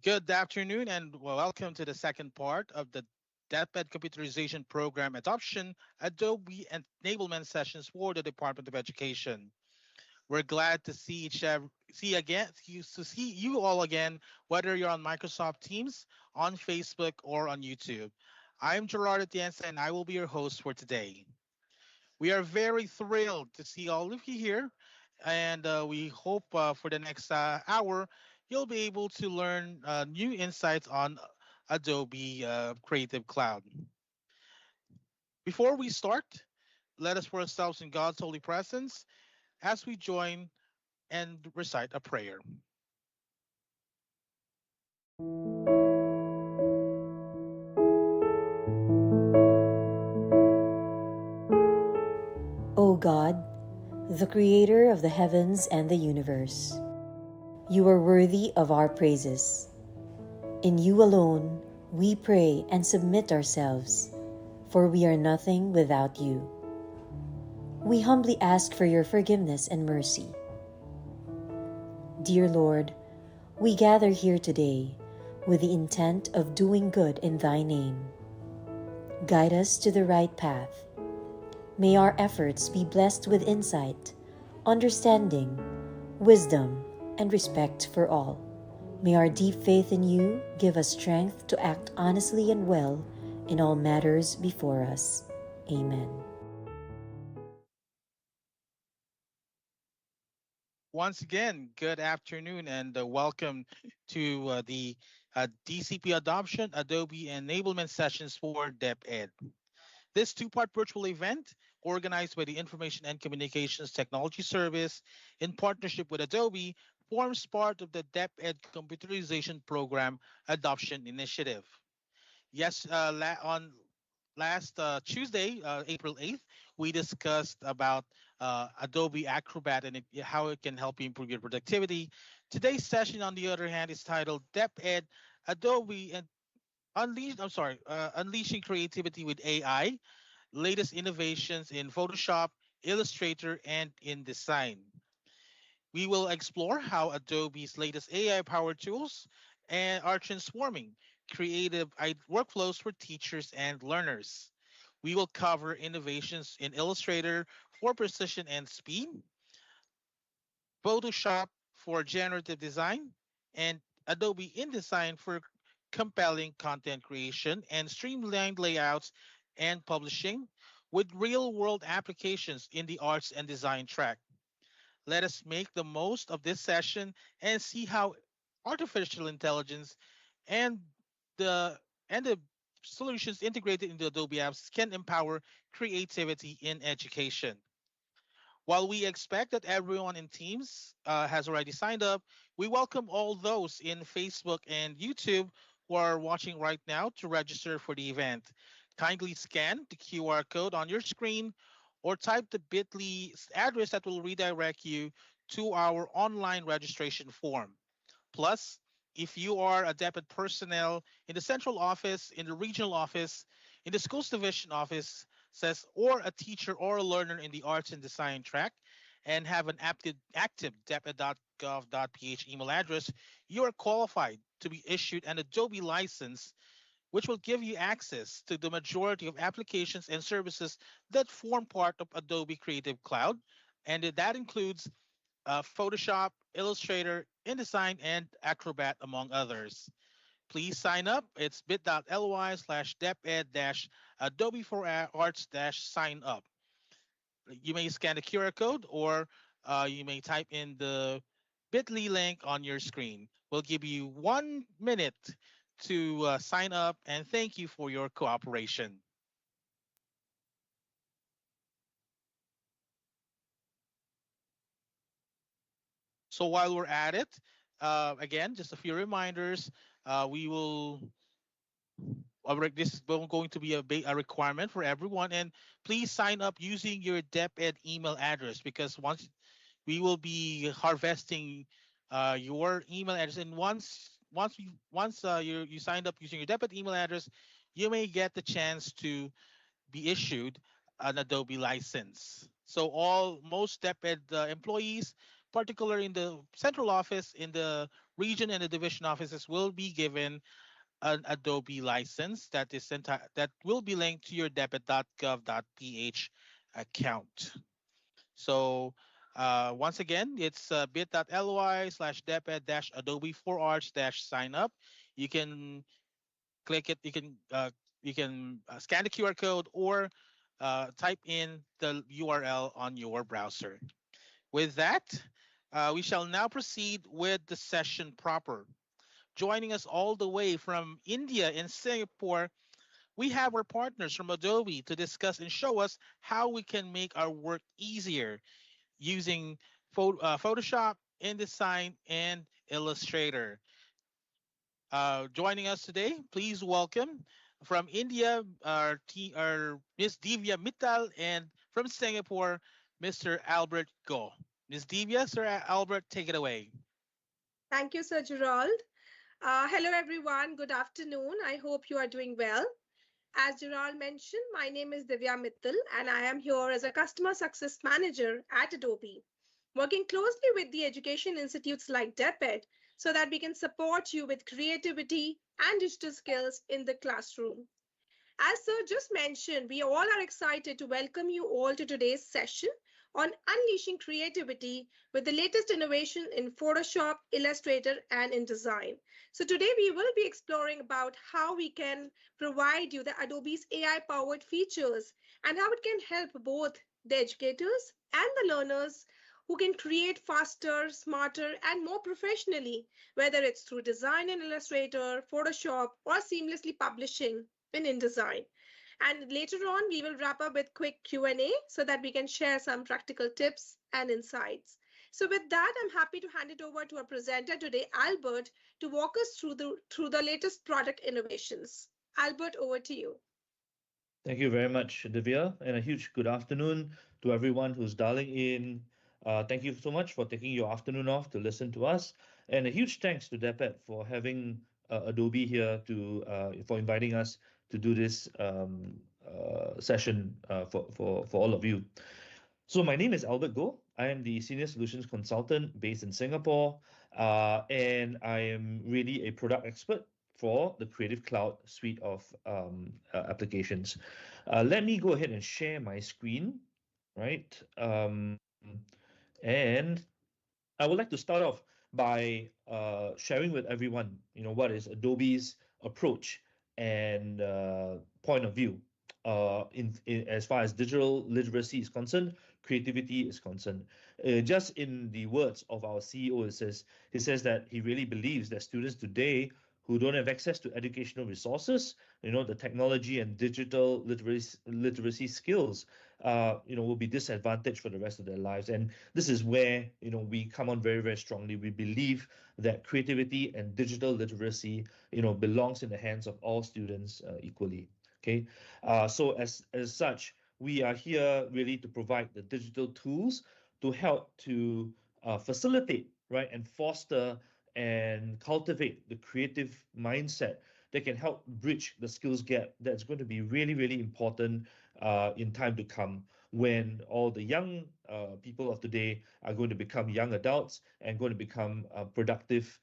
Good afternoon and welcome to the second part of the DepEd Computerization Program Adoption Adobe Enablement Sessions for the Department of Education. We're glad to see you all again, whether you're on Microsoft Teams, on Facebook, or on YouTube. I'm Gerard Atienza and I will be your host for today. We are very thrilled to see all of you here, and we hope for the next hour you'll be able to learn new insights on Adobe Creative Cloud. Before we start, let us put ourselves in God's holy presence as we join and recite a prayer. O God, the creator of the heavens and the universe, you are worthy of our praises. In you alone we pray and submit ourselves, for we are nothing without you. We humbly ask for your forgiveness and mercy. Dear Lord, we gather here today with the intent of doing good in thy name. Guide us to the right path. May our efforts be blessed with insight, understanding, wisdom, and respect for all. May our deep faith in you give us strength to act honestly and well in all matters before us. Amen. Once again, good afternoon and welcome to the DCP Adoption Adobe Enablement Sessions for DepEd. This two-part virtual event, organized by the Information and Communications Technology Service in partnership with Adobe, forms part of the DepEd Computerization Program Adoption Initiative. Yes, on last Tuesday, April 8th, we discussed about Adobe Acrobat and how it can help you improve your productivity. Today's session, on the other hand, is titled DepEd Adobe and Unleashing Creativity with AI, latest innovations in Photoshop, Illustrator, and InDesign. We will explore how Adobe's latest AI powered tools are transforming creative workflows for teachers and learners. We will cover innovations in Illustrator for precision and speed, Photoshop for generative design, and Adobe InDesign for compelling content creation and streamlined layouts and publishing with real world applications in the arts and design track. Let us make the most of this session and see how artificial intelligence and the and the solutions integrated into Adobe apps can empower creativity in education. While we expect that everyone in Teams has already signed up, we welcome all those in Facebook and YouTube who are watching right now to register for the event. Kindly scan the QR code on your screen or type the bit.ly address that will redirect you to our online registration form. Plus, if you are a debit personnel in the central office, in the regional office, in the schools division office, or a teacher or a learner in the arts and design track, and have an active deped.gov.ph email address, you are qualified to be issued an Adobe license, which will give you access to the majority of applications and services that form part of Adobe Creative Cloud. And that includes Photoshop, Illustrator, InDesign, and Acrobat, among others. Please sign up. It's bit.ly/deped Adobe for Arts sign up. You may scan the QR code or you may type in the bit.ly link on your screen. We'll give you 1 minute to sign up and thank you for your cooperation. So while we're at it, again, just a few reminders. We will this is going to be a requirement for everyone, and please sign up using your DepEd email address because once we will be harvesting your email address, and once you signed up using your DepEd email address, you may get the chance to be issued an Adobe license. So most DepEd employees, particularly in the central office, in the region and the division offices will be given an Adobe license that will be linked to your debit.gov.ph account. So once again, it's bit.ly/debit-adobe 4arch-sign up. You can click it. You can scan the QR code or type in the URL on your browser. With that, we shall now proceed with the session proper. Joining us all the way from India and Singapore, we have our partners from Adobe to discuss and show us how we can make our work easier using Photoshop, InDesign, and Illustrator. Joining us today, please welcome from India, our Miss Divya Mittal, and from Singapore, Mr. Albert Go. Miss Divya, Sir Albert, take it away. Thank you, Sir Gerald. Hello, everyone. Good afternoon. I hope you are doing well. As Gerald mentioned, my name is Divya Mittal, and I am here as a Customer Success Manager at Adobe, working closely with the education institutes like DEPED so that we can support you with creativity and digital skills in the classroom. As Sir just mentioned, we all are excited to welcome you all to today's session on unleashing creativity with the latest innovation in Photoshop, Illustrator, and InDesign. So today we will be exploring about how we can provide you the Adobe's AI-powered features and how it can help both the educators and the learners who can create faster, smarter, and more professionally, whether it's through design in Illustrator, Photoshop, or seamlessly publishing in InDesign. And later on, we will wrap up with quick Q&A so that we can share some practical tips and insights. So with that, I'm happy to hand it over to our presenter today, Albert, to walk us through the latest product innovations. Albert, over to you. Thank you very much, Divya, and a huge good afternoon to everyone who's dialing in. Thank you so much for taking your afternoon off to listen to us, and a huge thanks to DEPED for having Adobe here for inviting us to do this session for all of you. So my name is Albert Goh. I am the Senior Solutions Consultant based in Singapore, and I am really a product expert for the Creative Cloud suite of applications. Let me go ahead and share my screen, right? And I would like to start off by sharing with everyone, what is Adobe's approach and point of view in as far as digital literacy is concerned, creativity is concerned. Just in the words of our CEO, he says that he really believes that students today who don't have access to educational resources, the technology and digital literacy skills, will be disadvantaged for the rest of their lives. And this is where, we come on very, very strongly. We believe that creativity and digital literacy, belongs in the hands of all students equally. Okay. So as such, we are here really to provide the digital tools to help to facilitate, right, and foster and cultivate the creative mindset that can help bridge the skills gap that's going to be really, really important in time to come, when all the young people of today are going to become young adults and going to become productive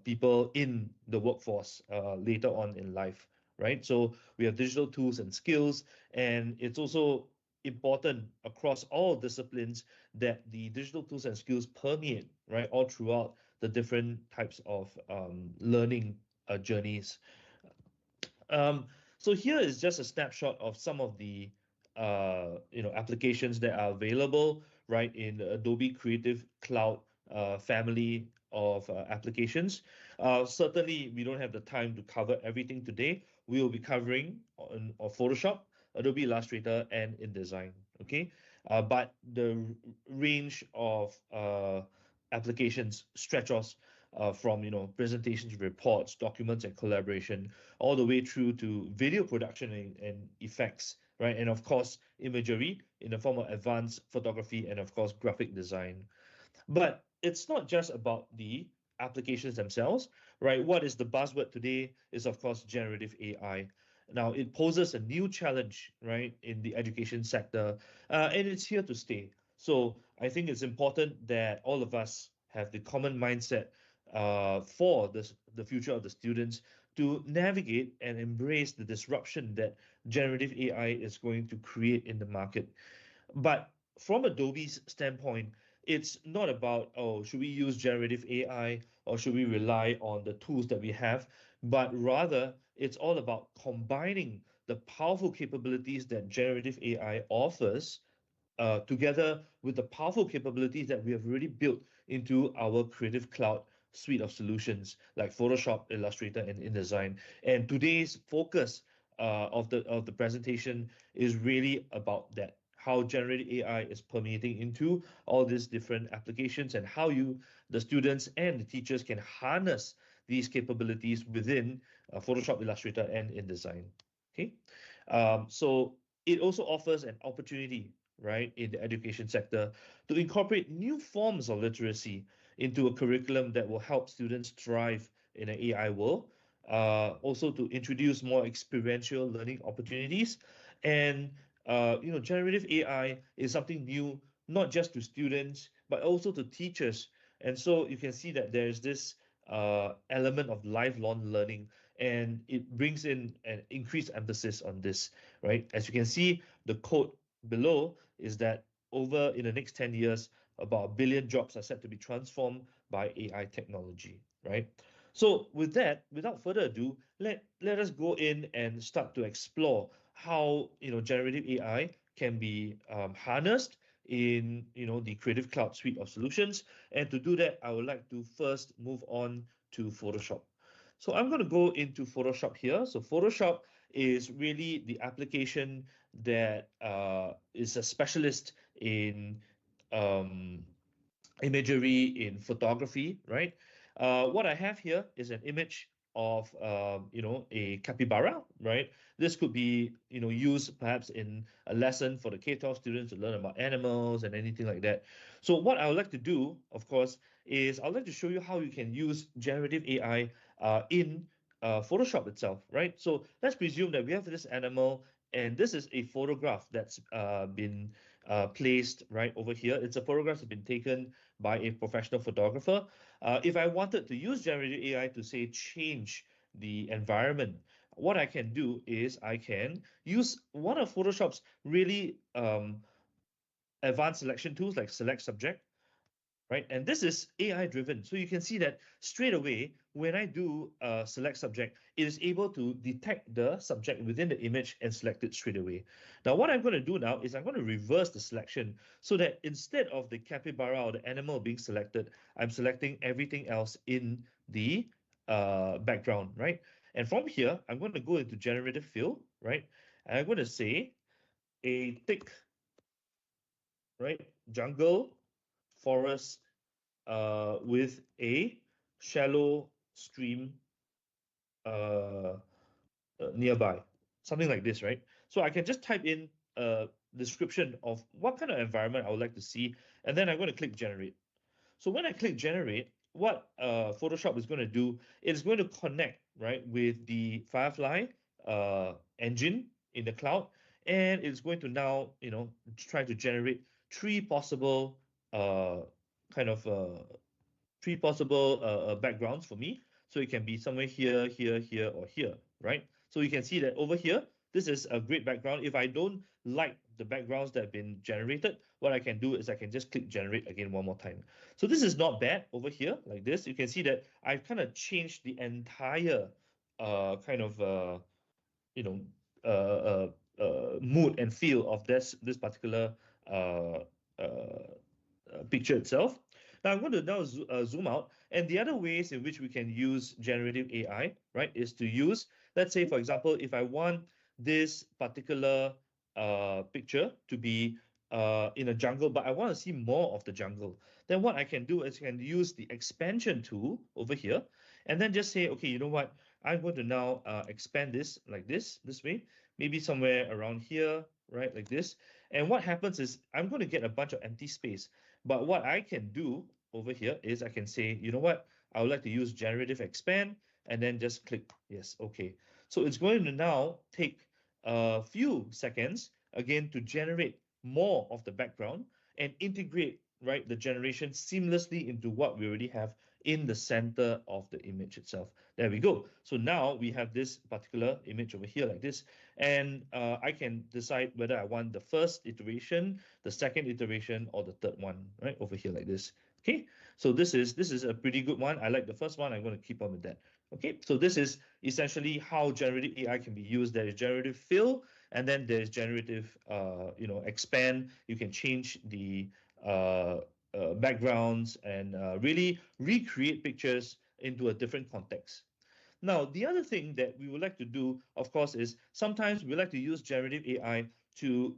people in the workforce later on in life, right? So we have digital tools and skills, and it's also important across all disciplines that the digital tools and skills permeate, right, all throughout the different types of learning journeys. So here is just a snapshot of some of the applications that are available, right, in the Adobe Creative Cloud family of applications. Certainly, we don't have the time to cover everything today. We will be covering on Photoshop, Adobe Illustrator, and InDesign. Okay, but the range of applications stretches from presentations, reports, documents, and collaboration, all the way through to video production and effects, right? And of course, imagery in the form of advanced photography and of course graphic design. But it's not just about the applications themselves, right? What is the buzzword today is of course generative AI. Now it poses a new challenge, right, in the education sector, and it's here to stay. So I think it's important that all of us have the common mindset for the future of the students to navigate and embrace the disruption that generative AI is going to create in the market. But from Adobe's standpoint, it's not about, oh, should we use generative AI or should we rely on the tools that we have? But rather, it's all about combining the powerful capabilities that generative AI offers together with the powerful capabilities that we have already built into our Creative Cloud suite of solutions like Photoshop, Illustrator, and InDesign. And today's focus of the presentation is really about that. How generative AI is permeating into all these different applications and how the students and the teachers can harness these capabilities within Photoshop, Illustrator, and InDesign. Okay, so it also offers an opportunity, right, in the education sector to incorporate new forms of literacy into a curriculum that will help students thrive in an AI world. Also to introduce more experiential learning opportunities. And generative AI is something new, not just to students, but also to teachers. And so you can see that there's this element of lifelong learning, and it brings in an increased emphasis on this, right? As you can see, the code below is that over in the next 10 years, about 1 billion jobs are set to be transformed by AI technology, right? So with that, without further ado, let us go in and start to explore how generative AI can be harnessed in the Creative Cloud suite of solutions. And to do that, I would like to first move on to Photoshop. So I'm going to go into Photoshop here. So Photoshop is really the application that is a specialist in um, imagery, in photography, right? What I have here is an image of a capybara, right? This could be used perhaps in a lesson for the K-12 students to learn about animals and anything like that. So what I would like to do, of course, is I'd like to show you how you can use generative AI in Photoshop itself, right? So let's presume that we have this animal, and this is a photograph that's been placed right over here. It's a photograph that's been taken by a professional photographer. If I wanted to use generative AI to say change the environment, what I can do is I can use one of Photoshop's really advanced selection tools like select subject, right? And this is AI driven. So you can see that straight away, when I do select subject, it is able to detect the subject within the image and select it straight away. Now, what I'm going to do now is I'm going to reverse the selection so that instead of the capybara or the animal being selected, I'm selecting everything else in the background, right? And from here, I'm going to go into generative fill, right? And I'm going to say a thick, right, jungle, forest, with a shallow stream uh, nearby, something like this, right? So I can just type in a description of what kind of environment I would like to see, and then I'm going to click generate. So when I click generate, what Photoshop is going to do, it's going to connect, right, with the Firefly engine in the cloud, and it's going to now, try to generate three possible uh, kind of three possible backgrounds for me. So it can be somewhere here, here, here, or here, right? So you can see that over here, this is a great background. If I don't like the backgrounds that have been generated, what I can do is I can just click generate again one more time. So this is not bad over here, like this. You can see that I've kind of changed the entire kind of you know mood and feel of this particular picture itself. Now I'm going to now zoom out, and the other ways in which we can use generative AI, right, is to use, let's say, for example, if I want this particular picture to be in a jungle, but I want to see more of the jungle, then what I can do is I can use the expansion tool over here, and then just say, okay, you know what? I'm going to now expand this like this way, maybe somewhere around here, right, like this. And what happens is I'm going to get a bunch of empty space. But what I can do over here is I can say, you know what? I would like to use generative expand, and then just click yes, okay. So it's going to now take a few seconds again to generate more of the background and integrate right, the generation seamlessly into what we already have in the center of the image itself. There we go. So now we have this particular image over here like this, and I can decide whether I want the first iteration, the second iteration, or the third one, right, over here like this. Okay, so this is a pretty good one. I like the first one. I'm going to keep on with that. Okay, so this is essentially how generative AI can be used. There is generative fill, and then there's generative, expand. You can change the backgrounds and really recreate pictures into a different context. Now, the other thing that we would like to do, of course, is sometimes we like to use generative AI to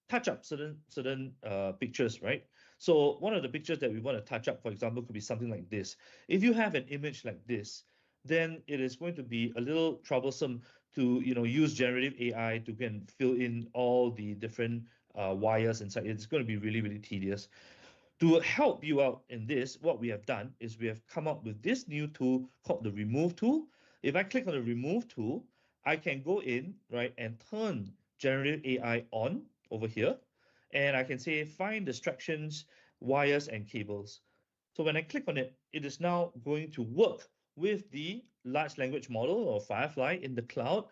touch up certain pictures, right? So one of the pictures that we want to touch up, for example, could be something like this. If you have an image like this, then it is going to be a little troublesome to use generative AI to go and fill in all the different wires inside. It's going to be really, really tedious. To help you out in this, what we have done is we have come up with this new tool called the remove tool. If I click on the remove tool, I can go in, right, and turn generative AI on over here. And I can say find distractions, wires, and cables. So when I click on it, it is now going to work with the large language model or Firefly in the cloud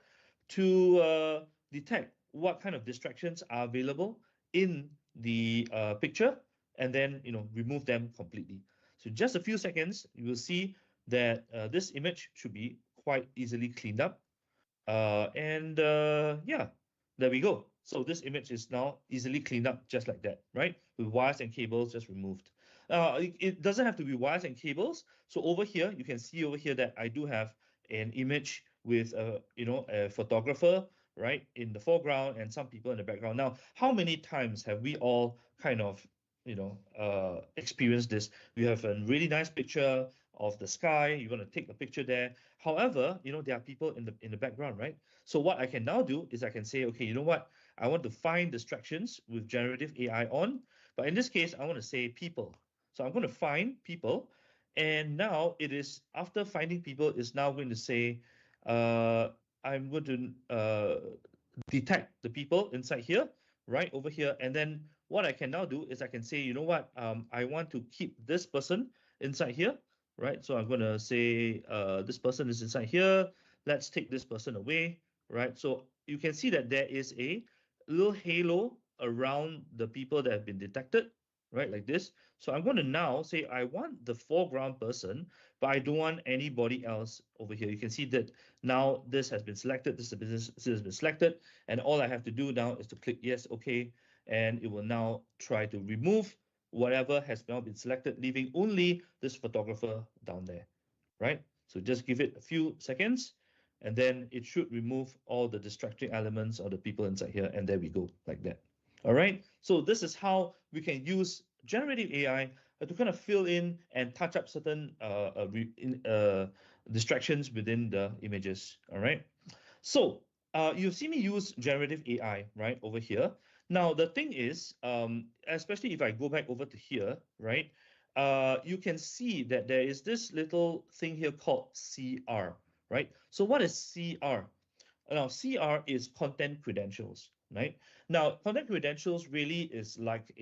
to detect what kind of distractions are available in the picture, and then remove them completely. So just a few seconds, you will see that this image should be quite easily cleaned up. And yeah, there we go. So this image is now easily cleaned up just like that, right? With wires and cables just removed. It doesn't have to be wires and cables. So over here, you can see over here that I do have an image with a photographer, right, in the foreground and some people in the background. Now, how many times have we all kind of experienced this? We have a really nice picture of the sky. You want to take a picture there. However, there are people in the background, right? So what I can now do is I can say, okay, you know what? I want to find distractions with generative AI on, but in this case, I want to say people. So I'm going to find people, and now it is after finding people is now going to say, I'm going to detect the people inside here, right over here, and then what I can now do is I can say, you know what? I want to keep this person inside here, right? So I'm going to say this person is inside here. Let's take this person away, right? So you can see that there is a little halo around the people that have been detected, right? Like this. So I'm going to now say I want the foreground person, but I don't want anybody else over here. You can see that now this has been selected, this has been selected, and all I have to do now is to click yes, okay, and it will now try to remove whatever has now been selected, leaving only this photographer down there, right? So just give it a few seconds, and then it should remove all the distracting elements of the people inside here, and there we go, like that. All right, so this is how we can use generative AI to kind of fill in and touch up certain distractions within the images. All right, so you've seen me use generative AI, right, over here. Now, the thing is, especially if I go back over to here, right, you can see that there is this little thing here called CR, right? So what is CR? Now, CR is content credentials, right? Now, content credentials really is like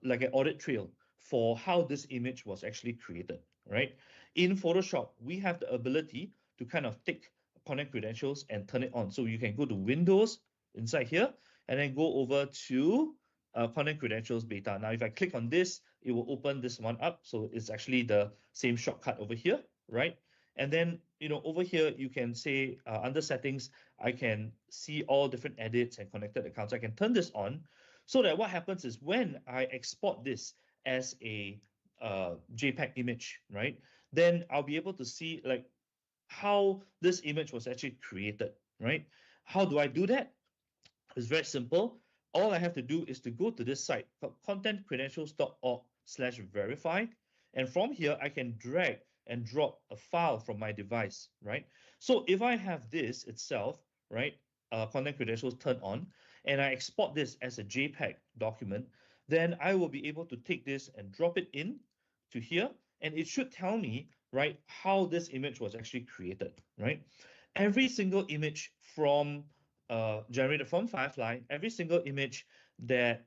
like an audit trail for how this image was actually created, right? In Photoshop, we have the ability to kind of take content credentials and turn it on. So you can go to Windows inside here and then go over to content credentials beta. Now, if I click on this, it will open this one up. So it's actually the same shortcut over here, right? And then, over here, you can say under settings, I can see all different edits and connected accounts. I can turn this on so that what happens is when I export this as a JPEG image, right, then I'll be able to see like how this image was actually created, right? How do I do that? It's very simple. All I have to do is to go to this site called contentcredentials.org/verify. And from here, I can drag and drop a file from my device, right? So if I have this itself, right, content credentials turned on, and I export this as a JPEG document, then I will be able to take this and drop it in to here, and it should tell me, right, how this image was actually created, right? Every single image from generated from Firefly, every single image that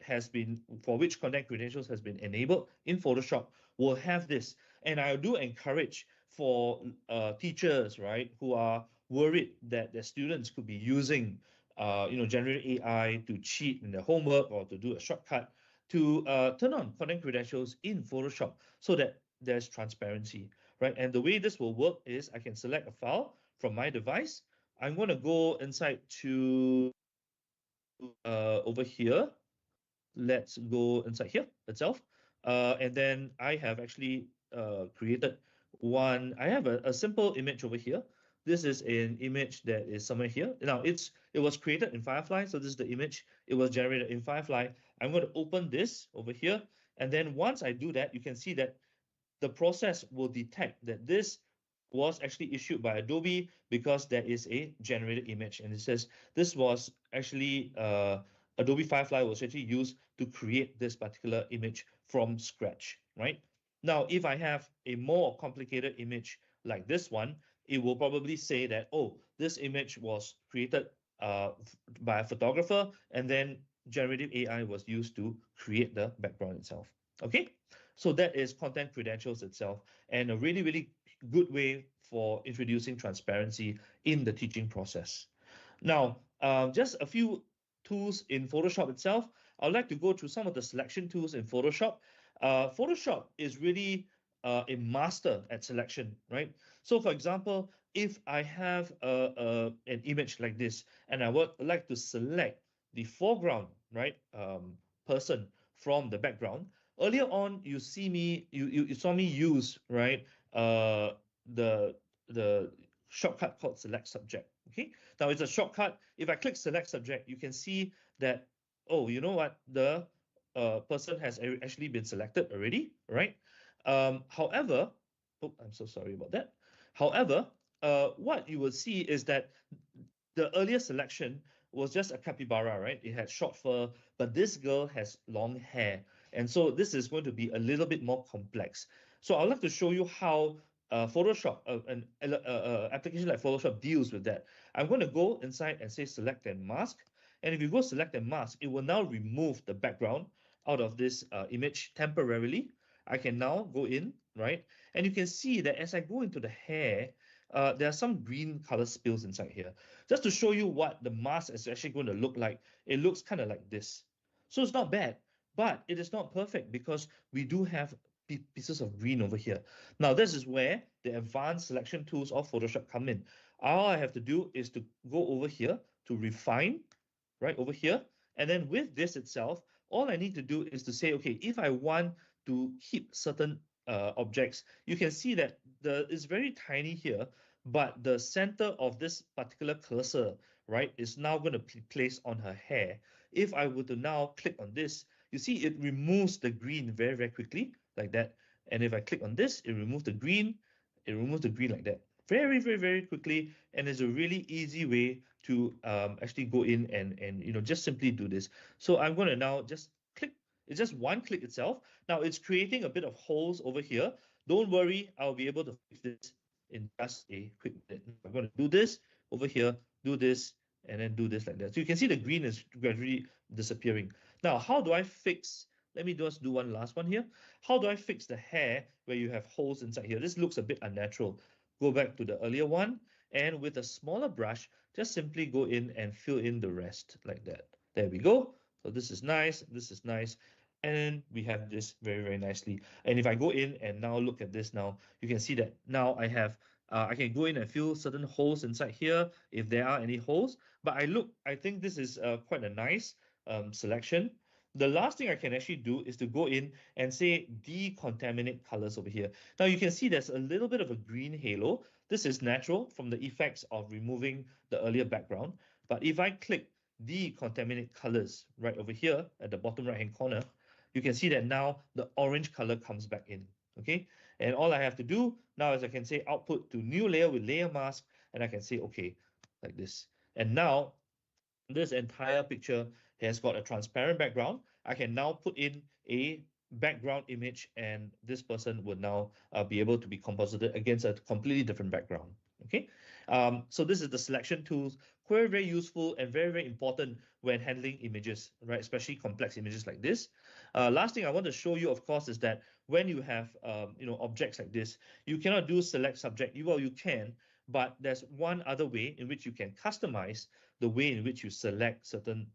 has been, for which content credentials has been enabled in Photoshop will have this. And I do encourage for teachers, right, who are worried that their students could be using, generative AI to cheat in their homework or to do a shortcut, to turn on content credentials in Photoshop so that there's transparency, right? And the way this will work is I can select a file from my device. I'm going to go inside to over here. Let's go inside here itself. And then I have actually created one. I have a simple image over here. This is an image that is somewhere here. Now it was created in Firefly, so this is the image. It was generated in Firefly. I'm going to open this over here, and then once I do that, you can see that the process will detect that this was actually issued by Adobe because there is a generated image, and it says this was actually Adobe Firefly was actually used to create this particular image from scratch, right? Now, if I have a more complicated image like this one, it will probably say that, oh, this image was created by a photographer, and then generative AI was used to create the background itself. Okay, so that is content credentials itself, and a really, really good way for introducing transparency in the teaching process. Now, just a few tools in Photoshop itself. I'd like to go through some of the selection tools in Photoshop. Photoshop is really a master at selection, right? So, for example, if I have an image like this, and I would like to select the foreground, right, person from the background. Earlier on, you saw me use, right, the shortcut called select subject. Okay, now it's a shortcut. If I click select subject, you can see that, oh, you know what, the person has actually been selected already, right? However, oh, I'm so sorry about that. However, what you will see is that the earlier selection was just a capybara, right? It had short fur, but this girl has long hair. And so this is going to be a little bit more complex. So I'd like to show you how Photoshop, an application like Photoshop deals with that. I'm going to go inside and say select and mask. And if you go select and mask, it will now remove the background out of this image temporarily. I can now go in, right? And you can see that as I go into the hair, there are some green color spills inside here. Just to show you what the mask is actually going to look like, it looks kind of like this. So it's not bad, but it is not perfect because we do have pieces of green over here. Now, this is where the advanced selection tools of Photoshop come in. All I have to do is to go over here to refine, right over here. And then with this itself, all I need to do is to say, okay, if I want to keep certain objects, you can see that it's very tiny here, but the center of this particular cursor, right, is now going to be placed on her hair. If I were to now click on this, you see it removes the green very, very quickly like that. And if I click on this, it removes the green. It removes the green like that very, very, very quickly. And it's a really easy way to actually go in and just simply do this. So I'm going to now just click. It's just one click itself. Now it's creating a bit of holes over here. Don't worry, I'll be able to fix this in just a quick minute. I'm going to do this over here, do this, and then do this like that. So you can see the green is gradually disappearing. Now, how do I fix? Let me just do one last one here. How do I fix the hair where you have holes inside here? This looks a bit unnatural. Go back to the earlier one, and with a smaller brush, just simply go in and fill in the rest like that. There we go. So this is nice, this is nice. And we have this very, very nicely. And if I go in and now look at this now, you can see that now I have, I can go in and fill certain holes inside here if there are any holes. But I think this is quite a nice selection. The last thing I can actually do is to go in and say decontaminate colors over here. Now you can see there's a little bit of a green halo. This is natural from the effects of removing the earlier background. But if I click decontaminate colors right over here at the bottom right hand corner, you can see that now the orange color comes back in. Okay, and all I have to do now is I can say output to new layer with layer mask, and I can say okay, like this. And now this entire picture has got a transparent background. I can now put in a background image, and this person would now be able to be composited against a completely different background. Okay, So this is the selection tools, very, very useful and very, very important when handling images, right? Especially complex images like this. Last thing I want to show you, of course, is that when you have objects like this, you cannot do select subject. Well, you can, but there's one other way in which you can customize the way in which you select certain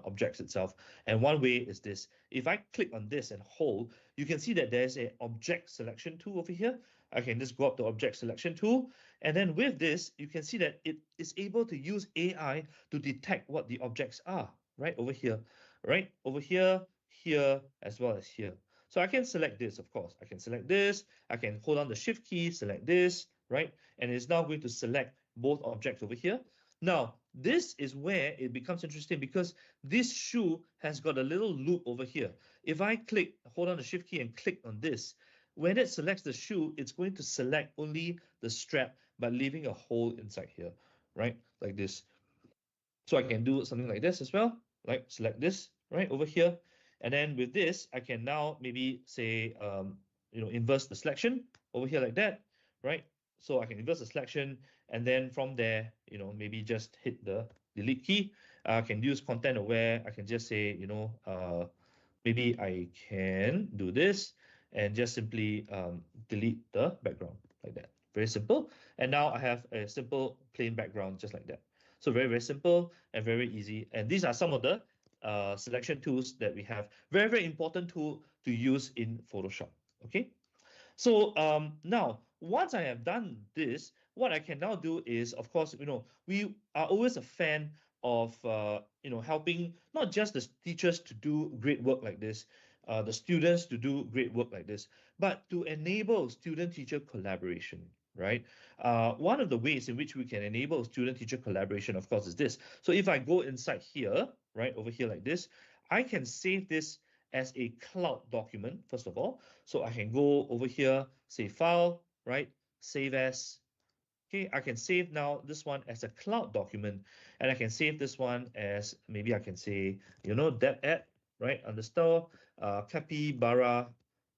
objects itself. And one way is this. If I click on this and hold, you can see that there's an object selection tool over here. I can just go up to object selection tool. And then with this, you can see that it is able to use AI to detect what the objects are, right? Over here, right? Over here, here, as well as here. So I can select this, of course. I can select this. I can hold on the shift key, select this, right? And it's now going to select both objects over here. Now, this is where it becomes interesting because this shoe has got a little loop over here. If I click, hold on the shift key and click on this, when it selects the shoe, it's going to select only the strap, but leaving a hole inside here, right? Like this. So I can do something like this as well, like select this right over here. And then with this, I can now maybe say, inverse the selection over here like that, right? So I can inverse the selection and then from there, maybe just hit the delete key. I can use content aware. I can just say, maybe I can do this and just simply delete the background like that. Very simple. And now I have a simple plain background just like that. So very, very simple and very easy. And these are some of the selection tools that we have. Very, very important tool to use in Photoshop. Okay. So now, once I have done this, what I can now do is, of course, we are always a fan of, helping not just the teachers to do great work like this, the students to do great work like this, but to enable student-teacher collaboration, right? One of the ways in which we can enable student-teacher collaboration, of course, is this. So if I go inside here, right, over here like this, I can save this as a cloud document, first of all. So I can go over here, say file, right? Save as. Okay, I can save now this one as a cloud document, and I can save this one as maybe I can say, dev app, right? Underscore capybara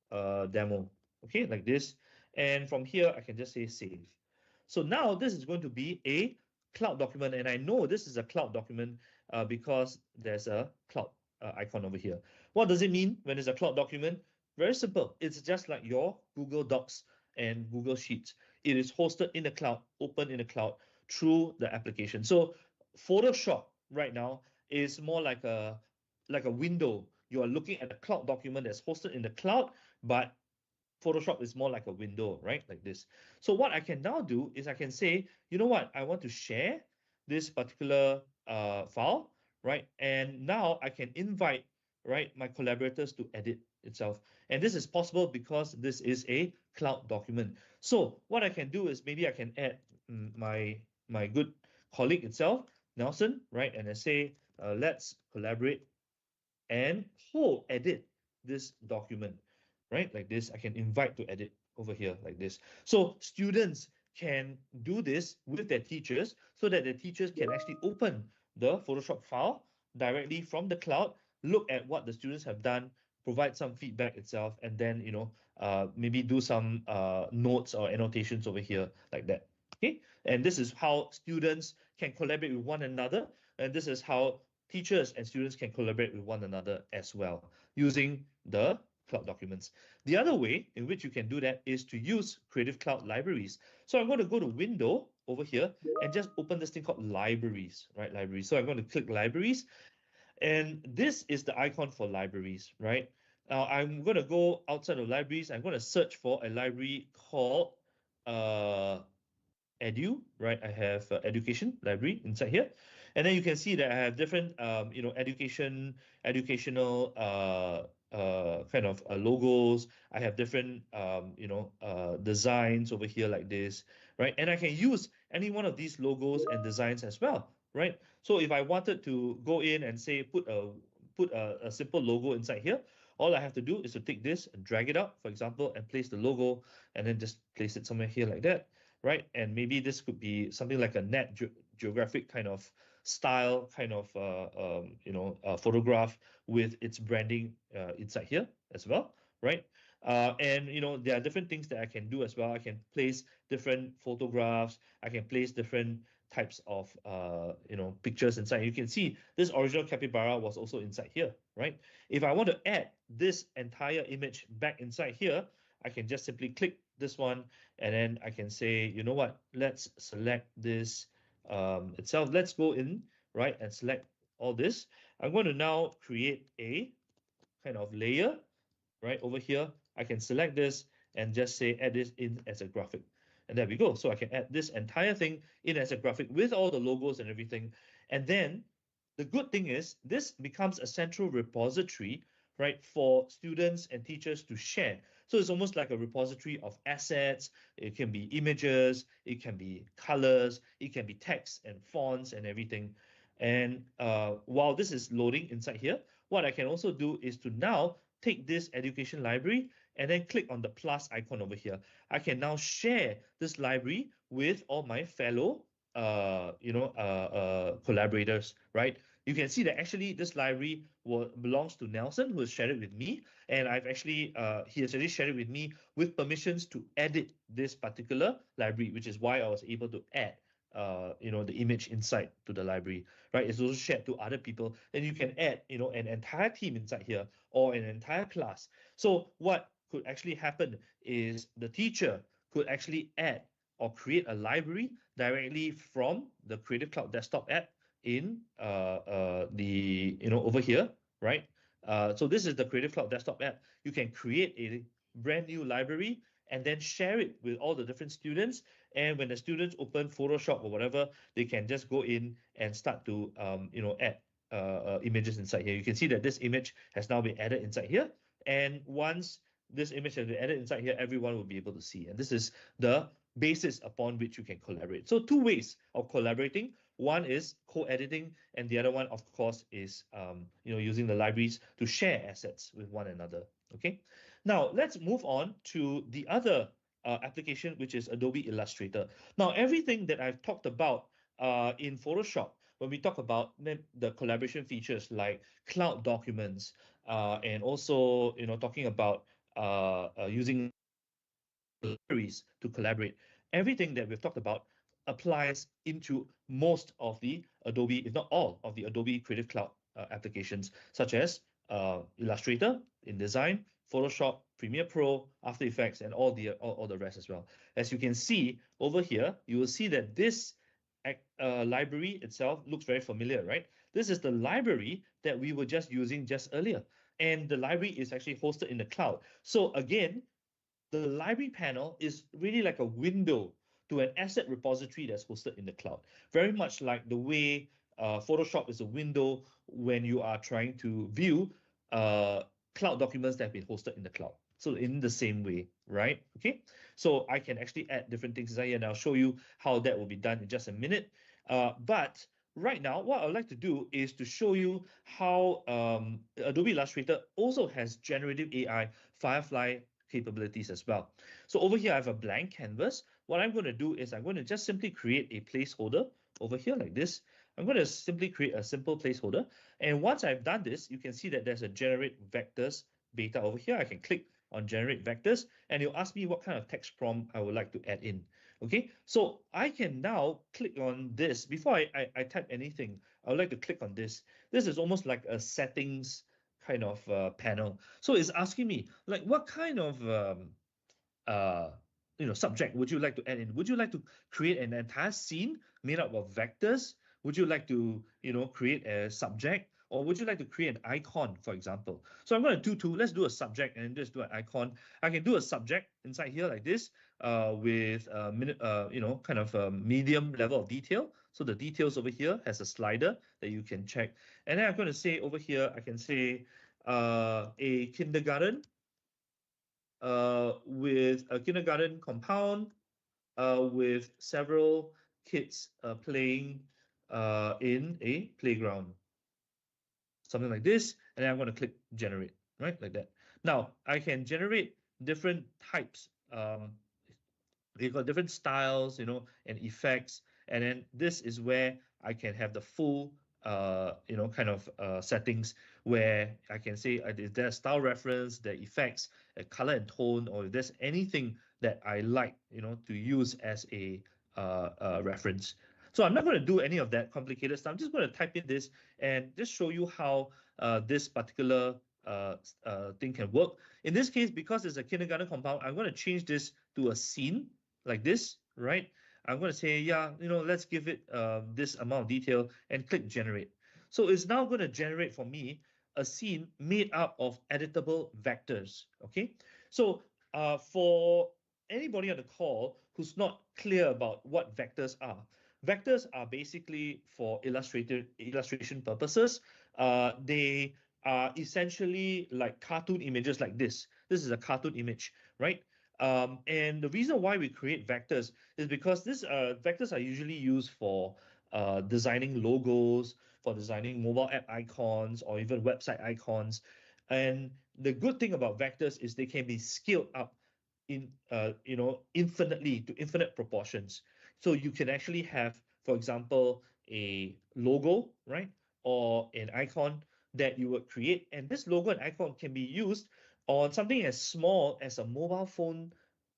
demo. Okay, like this. And from here, I can just say save. So now this is going to be a cloud document, and I know this is a cloud document because there's a cloud icon over here. What does it mean when it's a cloud document? Very simple. It's just like your Google Docs and Google Sheets. It is hosted in the cloud, open in the cloud through the application. So Photoshop right now is more like a window. You are looking at a cloud document that's hosted in the cloud, but Photoshop is more like a window, right? Like this. So what I can now do is I can say, you know what? I want to share this particular file, right? And now I can invite, right, my collaborators to edit itself. And this is possible because this is a cloud document. So what I can do is maybe I can add my good colleague itself, Nelson, right? And I say, let's collaborate and edit this document, right? Like this, I can invite to edit over here like this. So students can do this with their teachers so that the teachers can actually open the Photoshop file directly from the cloud, look at what the students have done, provide some feedback itself, and then, maybe do some notes or annotations over here like that. Okay, and this is how students can collaborate with one another, and this is how teachers and students can collaborate with one another as well using the cloud documents. The other way in which you can do that is to use Creative Cloud libraries. So I'm going to go to Window over here and just open this thing called Libraries, right? Libraries. So I'm going to click Libraries, and this is the icon for libraries, right? Now I'm going to go outside of libraries. I'm going to search for a library called edu, right? I have education library inside here, and then you can see that I have different educational kind of logos. I have different designs over here like this, right? And I can use any one of these logos and designs as well, right? So if I wanted to go in and say put a simple logo inside here, all I have to do is to take this and drag it out, for example, and place the logo, and then just place it somewhere here like that, right? And maybe this could be something like a net geographic kind of style, kind of photograph with its branding inside here as well, right? And there are different things that I can do as well. I can place different photographs. I can place different types of pictures inside. You can see this original capybara was also inside here, right? If I want to add this entire image back inside here, I can just simply click this one, and then I can say, you know what, let's select this itself. Let's go in, right, and select all this. I'm going to now create a kind of layer right over here. I can select this and just say add this in as a graphic. And there we go. So I can add this entire thing in as a graphic with all the logos and everything. And then the good thing is this becomes a central repository, right, for students and teachers to share. So it's almost like a repository of assets. It can be images, it can be colors, it can be text and fonts and everything. And while this is loading inside here, what I can also do is to now take this education library and then click on the plus icon over here. I can now share this library with all my fellow collaborators, right? You can see that actually this library belongs to Nelson, who has shared it with me, and I've actually he has already shared it with me with permissions to edit this particular library, which is why I was able to add the image inside to the library, right? It's also shared to other people. Then you can add an entire team inside here or an entire class. So what could actually happen is the teacher could actually add or create a library directly from the Creative Cloud desktop app in the over here, right? So this is the Creative Cloud desktop app. You can create a brand new library and then share it with all the different students. And when the students open Photoshop or whatever, they can just go in and start to add images inside here. You can see that this image has now been added inside here. And once this image has been added inside here, everyone will be able to see. And this is the basis upon which you can collaborate. So two ways of collaborating. One is co-editing, and the other one, of course, is using the libraries to share assets with one another. Okay. Now let's move on to the other application, which is Adobe Illustrator. Now everything that I've talked about in Photoshop, when we talk about the collaboration features like cloud documents, and also talking about using libraries to collaborate. Everything that we've talked about applies into most of the Adobe, if not all of the Adobe Creative Cloud applications, such as Illustrator, InDesign, Photoshop, Premiere Pro, After Effects, and all the rest as well. As you can see over here, you will see that this library itself looks very familiar, right? This is the library that we were just using just earlier. And the library is actually hosted in the cloud. So again, the library panel is really like a window to an asset repository that's hosted in the cloud. Very much like the way Photoshop is a window when you are trying to view cloud documents that have been hosted in the cloud. So in the same way, right? Okay, so I can actually add different things inside here, and I'll show you how that will be done in just a minute. But right now, what I'd like to do is to show you how Adobe Illustrator also has generative AI Firefly capabilities as well. So over here, I have a blank canvas. What I'm going to do is I'm going to just simply create a placeholder over here like this. I'm going to simply create a simple placeholder. And once I've done this, you can see that there's a generate vectors beta over here. I can click on generate vectors, and it'll ask me what kind of text prompt I would like to add in. Okay, so I can now click on this. Before I type anything, I would like to click on this. This is almost like a settings kind of panel. So it's asking me like what kind of subject would you like to add in? Would you like to create an entire scene made up of vectors? Would you like to create a subject, or would you like to create an icon, for example? So I'm going to do two. Let's do a subject and then just do an icon. I can do a subject inside here like this with kind of a medium level of detail. So the details over here has a slider that you can check. And then I'm going to say over here, I can say a kindergarten with a kindergarten compound with several kids playing in a playground. Something like this, and then I'm going to click generate, right, like that. Now I can generate different types. They've got different styles, and effects, and then this is where I can have the full kind of settings where I can say if there's style reference, the effects, color and tone, or if there's anything that I like, to use as a reference. So I'm not going to do any of that complicated stuff. I'm just going to type in this and just show you how this particular thing can work. In this case, because it's a kindergarten compound, I'm going to change this to a scene like this, right? I'm going to say, yeah, let's give it this amount of detail and click generate. So it's now going to generate for me a scene made up of editable vectors. Okay. So for anybody on the call who's not clear about what vectors are basically for illustration purposes. They are essentially like cartoon images like this. This is a cartoon image, right? And the reason why we create vectors is because these vectors are usually used for designing logos, for designing mobile app icons, or even website icons. And the good thing about vectors is they can be scaled up in infinitely to infinite proportions. So you can actually have, for example, a logo, right, or an icon that you would create, and this logo and icon can be used on something as small as a mobile phone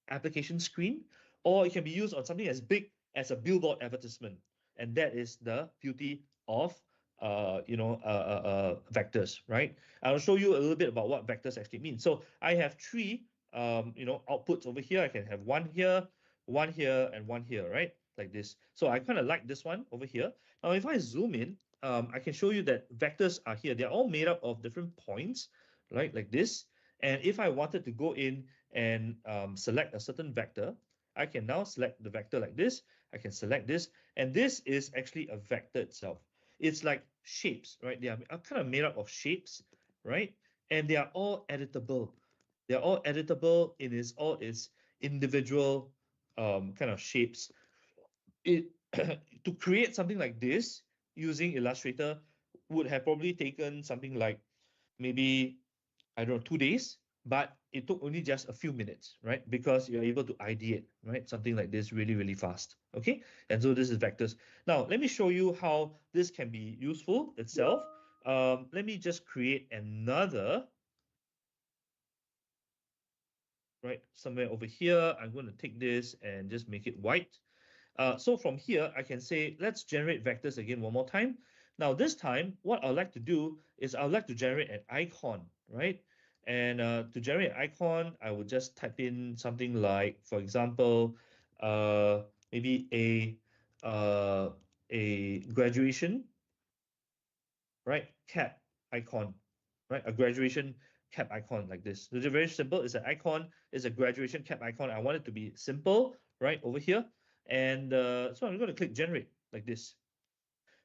application screen, or it can be used on something as big as a billboard advertisement. And that is the beauty of vectors, right? I'll show you a little bit about what vectors actually mean. So I have three outputs over here. I can have one here, and one here, right? Like this. So I kind of like this one over here. Now, if I zoom in, I can show you that vectors are here. They're all made up of different points, right? Like this. And if I wanted to go in and select a certain vector, I can now select the vector like this. I can select this, and this is actually a vector itself. It's like shapes, right? They are kind of made up of shapes, right? And they are all editable. They're all editable in all its individual kind of shapes. It to create something like this using Illustrator would have probably taken something like maybe, I don't know, 2 days, but it took only just a few minutes, right? Because you're able to ideate, right? Something like this really, really fast. Okay. And so this is vectors. Now, let me show you how this can be useful itself. Let me just create another, right? Somewhere over here. I'm going to take this and just make it white. So from here, I can say, let's generate vectors again one more time. Now, this time, what I'd like to do is I'd like to generate an icon, right? And to generate an icon, I would just type in something like, for example, maybe a graduation, right? Cap icon, right? A graduation cap icon like this. So it's very simple. It's an icon. It's a graduation cap icon. I want it to be simple, right? Over here. And so I'm going to click generate like this.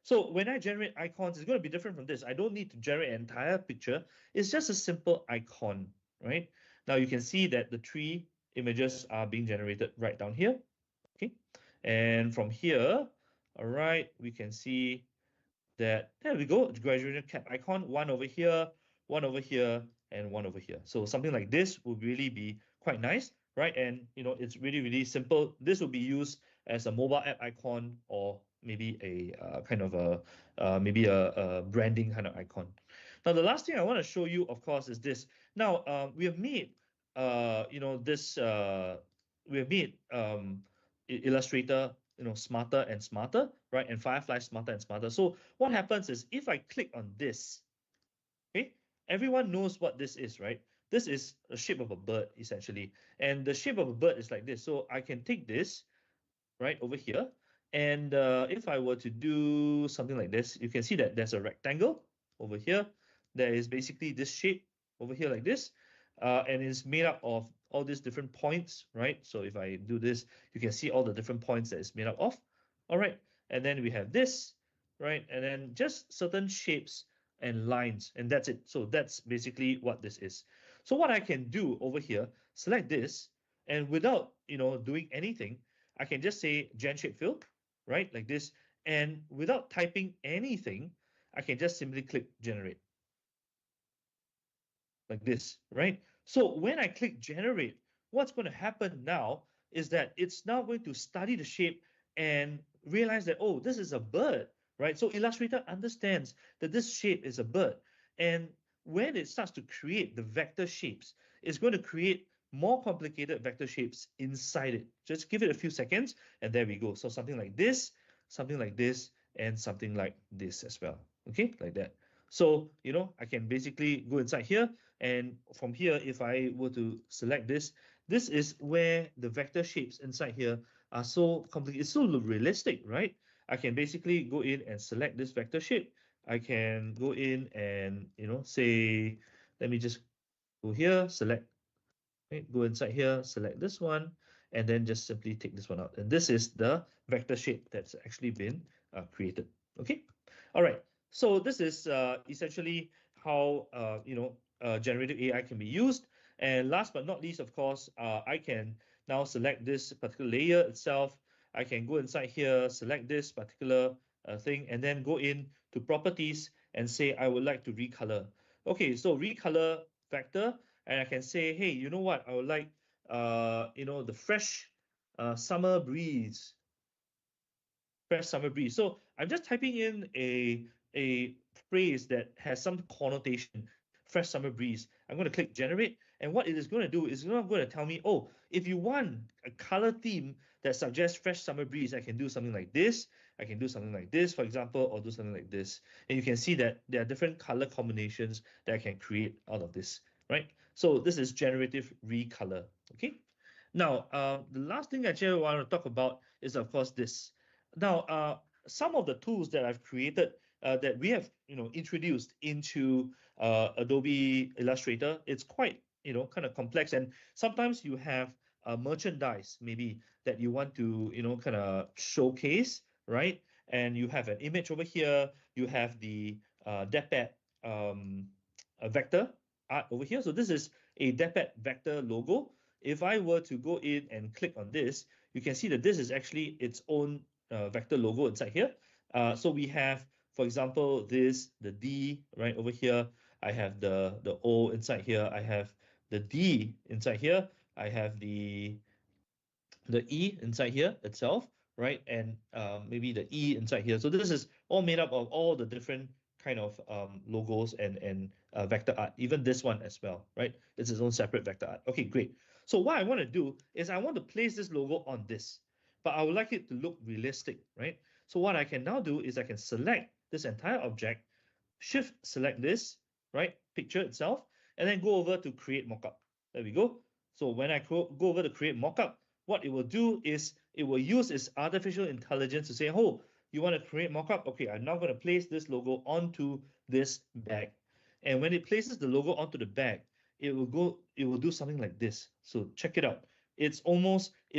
So when I generate icons, it's going to be different from this. I don't need to generate an entire picture. It's just a simple icon, right? Now you can see that the three images are being generated right down here. Okay. And from here, all right, we can see that there we go, graduation cap icon, one over here, one over here, and one over here. So something like this would really be quite nice, right? And it's really, really simple. This will be used as a mobile app icon, or maybe a kind of maybe a branding kind of icon. Now, the last thing I want to show you, of course, is this. Now, we have made this we have made Illustrator smarter and smarter, right? And Firefly smarter and smarter. So what happens is, if I click on this, okay, everyone knows what this is, right? This is a shape of a bird, essentially. And the shape of a bird is like this. So I can take this right over here. And if I were to do something like this, you can see that there's a rectangle over here. There is basically this shape over here like this. And it's made up of all these different points, right? So if I do this, you can see all the different points that it's made up of. All right. And then we have this, right? And then just certain shapes and lines, and that's it. So that's basically what this is. So what I can do over here, select this, and without doing anything, I can just say Gen Shape Fill, right? Like this. And without typing anything, I can just simply click Generate. Like this, right? So when I click Generate, what's going to happen now is that it's now going to study the shape and realize that, oh, this is a bird. right? So Illustrator understands that this shape is a bird. And when it starts to create the vector shapes, it's going to create more complicated vector shapes inside it. Just give it a few seconds, and there we go. So something like this, and something like this as well. Okay, like that. So, I can basically go inside here, and from here, if I were to select this, this is where the vector shapes inside here are so complicated. It's so realistic, right? I can basically go in and select this vector shape. I can go in and, say, let me just go here, select, right? Go inside here, select this one, and then just simply take this one out. And this is the vector shape that's actually been created. Okay. All right. So this is essentially how generative AI can be used. And last but not least, of course, I can now select this particular layer itself. I can go inside here, select this particular thing, and then go in to properties and say I would like to recolor. Okay, so recolor vector, and I can say, hey, you know what? I would like the summer breeze fresh summer breeze. So I'm just typing in a phrase that has some connotation, fresh summer breeze. I'm going to click generate, and what it is going to do is not going to tell me, oh, if you want a color theme that suggests fresh summer breeze, I can do something like this. I can do something like this, for example, or do something like this. And you can see that there are different color combinations that I can create out of this, right? So this is generative recolor. Okay. Now, the last thing actually I want to talk about is, of course, this. Now, some of the tools that I've created that we have, introduced into Adobe Illustrator, it's quite, kind of complex. And sometimes you have merchandise maybe that you want to, kind of showcase, right? And you have an image over here. You have the DepEd vector art over here. So this is a DepEd vector logo. If I were to go in and click on this, you can see that this is actually its own vector logo inside here. So we have, for example, the D right over here. I have the O inside here. I have the D inside here. I have the E inside here itself, right? And maybe the E inside here. So this is all made up of all the different kind of logos and vector art, even this one as well, right? It's its own separate vector art. Okay, great. So what I want to do is I want to place this logo on this, but I would like it to look realistic, right? So what I can now do is I can select this entire object, shift select this, right? Picture itself, and then go over to create mockup. There we go. So when I go over to create mockup, what it will do is it will use its artificial intelligence to say, oh, you want to create mockup? Okay, I'm now going to place this logo onto this bag. And when it places the logo onto the bag, it will do something like this. So check it out. It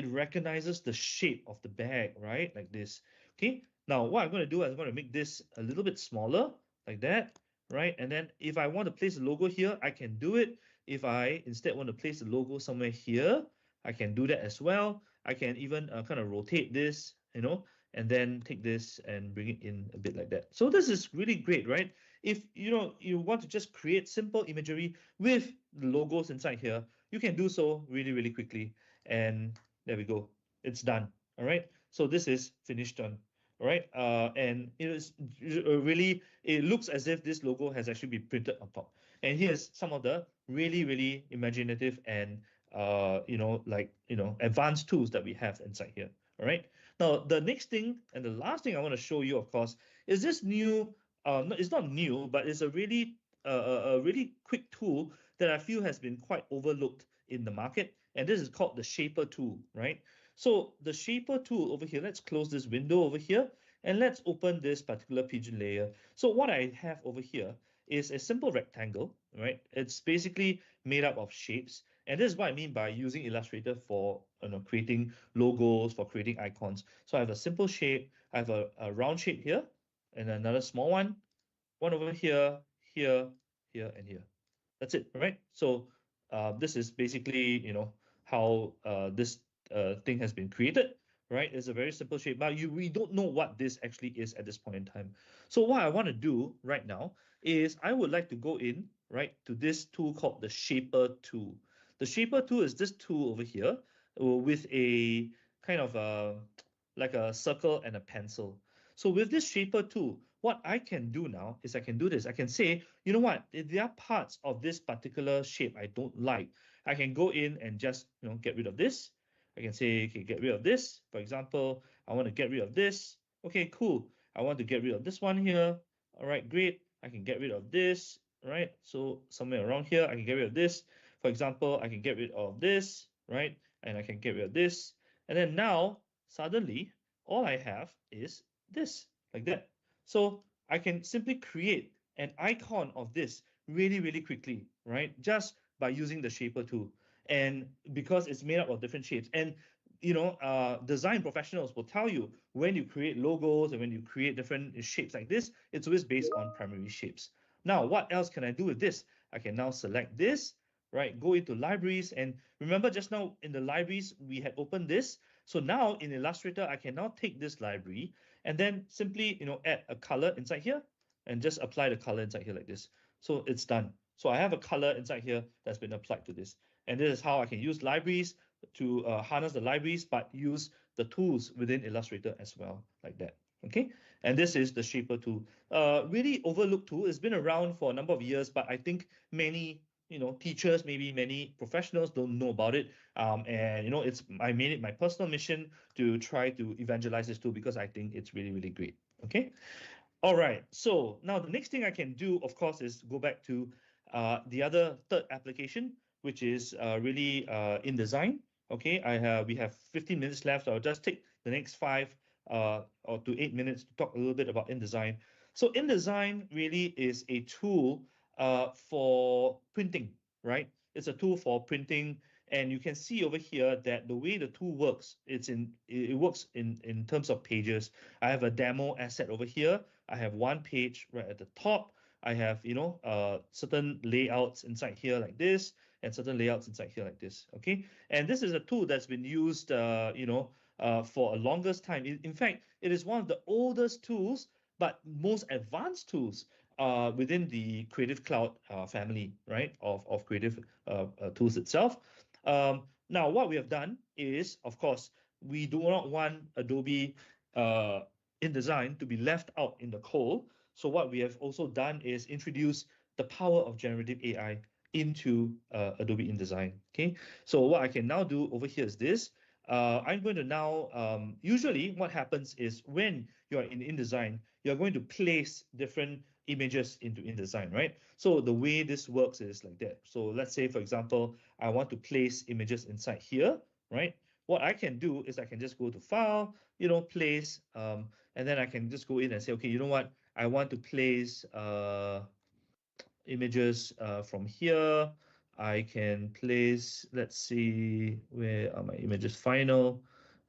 recognizes the shape of the bag, right? Like this. Okay. Now what I'm going to do is I'm going to make this a little bit smaller, like that, right? And then if I want to place the logo here, I can do it. If I instead want to place the logo somewhere here, I can do that as well. I can even kind of rotate this, and then take this and bring it in a bit like that. So this is really great, right? If you want to just create simple imagery with the logos inside here, you can do so really, really quickly. And there we go. It's done. All right. So this is finished done. All right. And it is really, it looks as if this logo has actually been printed on top. And here's some of the really, really imaginative and advanced tools that we have inside here. All right. Now, the next thing and the last thing I want to show you, of course, is this new. It's not new, but it's a really quick tool that I feel has been quite overlooked in the market, and this is called the Shaper tool, right? So the Shaper tool over here. Let's close this window over here, and let's open this particular pigeon layer. So what I have over here is a simple rectangle, right? It's basically made up of shapes. And this is what I mean by using Illustrator for creating logos, for creating icons. So I have a simple shape, I have a round shape here, and another small one over here, here, here, and here. That's it, right? So this is basically, how this thing has been created, right? It's a very simple shape. Now we don't know what this actually is at this point in time. So what I want to do right now is I would like to go in, right, to this tool called the Shaper tool. The Shaper tool is this tool over here with a kind of like a circle and a pencil. So with this shaper tool, what I can do now is I can do this. I can say, you know what, if there are parts of this particular shape I don't like, I can go in and just, get rid of this. I can say, okay, get rid of this. For example, I want to get rid of this. Okay, cool. I want to get rid of this one here. All right, great. I can get rid of this, right? So somewhere around here, I can get rid of this. For example, I can get rid of this, right? And I can get rid of this. And then now, suddenly, all I have is this, like that. So I can simply create an icon of this really, really quickly, right? Just by using the shaper tool. And because it's made up of different shapes. And design professionals will tell you when you create logos and when you create different shapes like this, it's always based on primary shapes. Now, what else can I do with this? I can now select this, right? Go into libraries. And remember just now in the libraries, we had opened this. So now in Illustrator, I can now take this library and then simply, add a color inside here and just apply the color inside here like this. So it's done. So I have a color inside here that's been applied to this. And this is how I can use libraries to harness the libraries, but use the tools within Illustrator as well, like that. Okay, and this is the shaper tool. Really overlooked tool. It's been around for a number of years, but I think many teachers, maybe many professionals don't know about it. And I made it my personal mission to try to evangelize this tool because I think it's really, really great. Okay. All right. So now the next thing I can do, of course, is go back to the other third application, which is really InDesign. Okay, we have 15 minutes left, so I'll just take the next 5 or to 8 minutes to talk a little bit about InDesign. So InDesign really is a tool for printing, right? It's a tool for printing, and you can see over here that the way the tool works, it works in terms of pages. I have a demo asset over here. I have one page right at the top. I have certain layouts inside here like this, and certain layouts inside here like this. Okay, and this is a tool that's been used for a longest time. In fact, it is one of the oldest tools, but most advanced tools within the Creative Cloud family, right, of creative tools itself. Now, what we have done is, of course, we do not want Adobe InDesign to be left out in the cold. So what we have also done is introduce the power of generative AI into Adobe InDesign. Okay, so what I can now do over here is this. I'm going to now, usually what happens is when you're in InDesign, you're going to place different images into InDesign, right? So the way this works is like that. So let's say, for example, I want to place images inside here, right? What I can do is I can just go to File, Place, and then I can just go in and say, okay, you know what? I want to place images from here. I can place, let's see, where are my images? Final.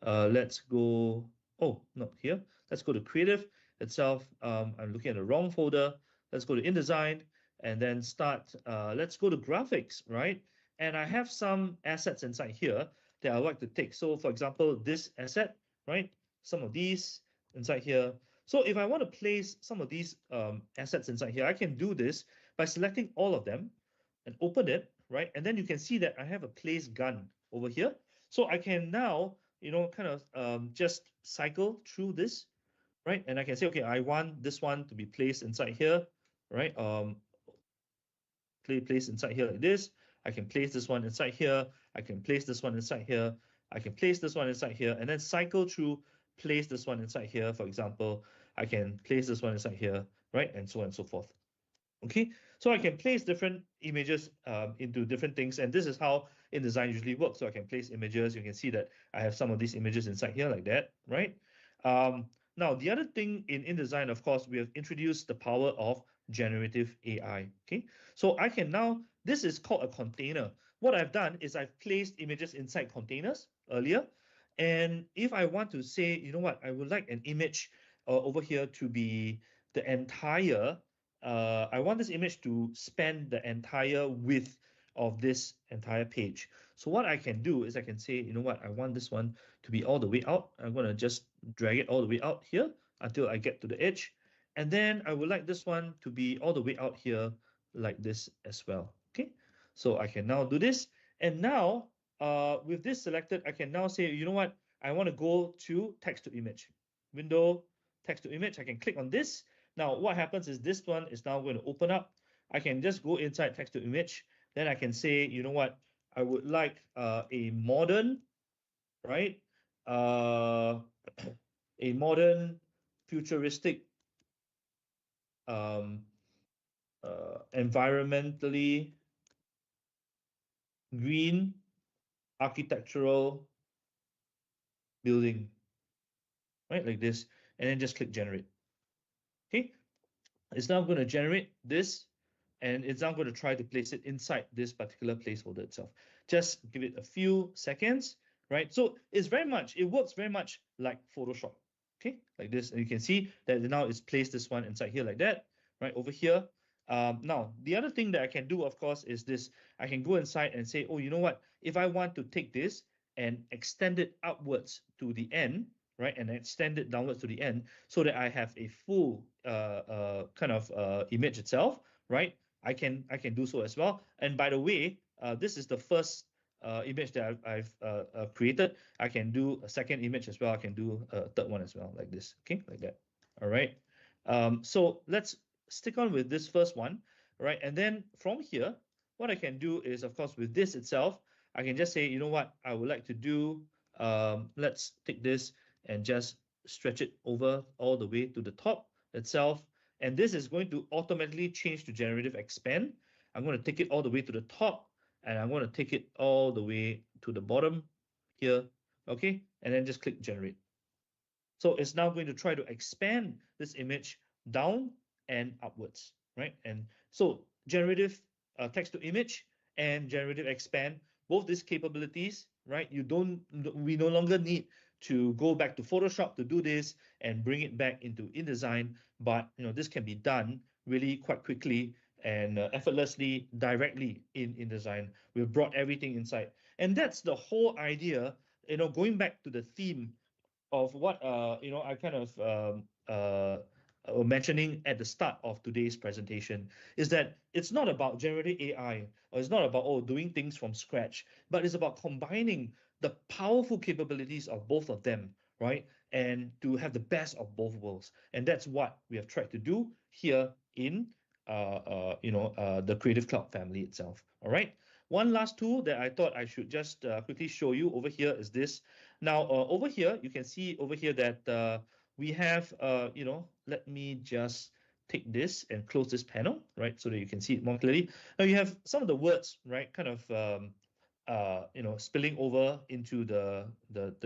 Let's go, oh, not here. Let's go to Creative itself. I'm looking at the wrong folder. Let's go to InDesign and then start. Let's go to Graphics, right? And I have some assets inside here that I like to take. So for example, this asset, right? Some of these inside here. So if I want to place some of these assets inside here, I can do this by selecting all of them and open it, right? And then you can see that I have a place gun over here. So I can now, kind of just cycle through this, right? And I can say, okay, I want this one to be placed inside here, right? Place inside here like this. I can place this one inside here. I can place this one inside here. I can place this one inside here, and then cycle through, place this one inside here. For example, I can place this one inside here, right? And so on and so forth. Okay, so I can place different images into different things, and this is how InDesign usually works. So I can place images. You can see that I have some of these images inside here like that, right? Now, the other thing in InDesign, of course, we have introduced the power of generative AI. Okay, so I can now, this is called a container. What I've done is I've placed images inside containers earlier. And if I want to say, you know what, I would like an image over here to be the entire, I want this image to span the entire width of this entire page. So what I can do is I can say, you know what, I want this one to be all the way out. I'm going to just drag it all the way out here until I get to the edge. And then I would like this one to be all the way out here like this as well. Okay, so I can now do this. And now with this selected, I can now say, you know what, I want to go to text to image, window, text to image. I can click on this. Now, what happens is this one is now going to open up. I can just go inside text to image. Then I can say, you know what, I would like a modern, right? A modern, futuristic, environmentally green architectural building, right? Like this, and then just click generate. Okay, it's now going to generate this, and it's now going to try to place it inside this particular placeholder itself. Just give it a few seconds, right? So it works very much like Photoshop, okay, like this. And you can see that now it's placed this one inside here like that, right over here. Now, the other thing that I can do, of course, is this. I can go inside and say, oh, you know what? If I want to take this and extend it upwards to the end, right, and extend it downwards to the end so that I have a full kind of image itself, right? I can do so as well. And by the way, this is the first image that I've created. I can do a second image as well. I can do a third one as well, like this, okay, like that. All right. So let's stick on with this first one, right? And then from here, what I can do is, of course, with this itself, I can just say, you know what, I would like to do, let's take this and just stretch it over all the way to the top itself. And this is going to automatically change to generative expand. I'm going to take it all the way to the top, and I'm going to take it all the way to the bottom here, okay? And then just click generate. So it's now going to try to expand this image down and upwards, right? And so generative text to image and generative expand, both these capabilities, right? We no longer need to go back to Photoshop to do this and bring it back into InDesign, but this can be done really quite quickly and effortlessly directly in InDesign. We've brought everything inside, and that's the whole idea. Going back to the theme of what I kind of mentioning at the start of today's presentation, is that it's not about generative AI, or it's not about doing things from scratch, but it's about combining the powerful capabilities of both of them, right? And to have the best of both worlds. And that's what we have tried to do here in the Creative Cloud family itself. All right. One last tool that I thought I should just quickly show you over here is this. Now, over here, you can see over here that we have, let me just take this and close this panel, right, so that you can see it more clearly. Now you have some of the words, right, kind of, spilling over into the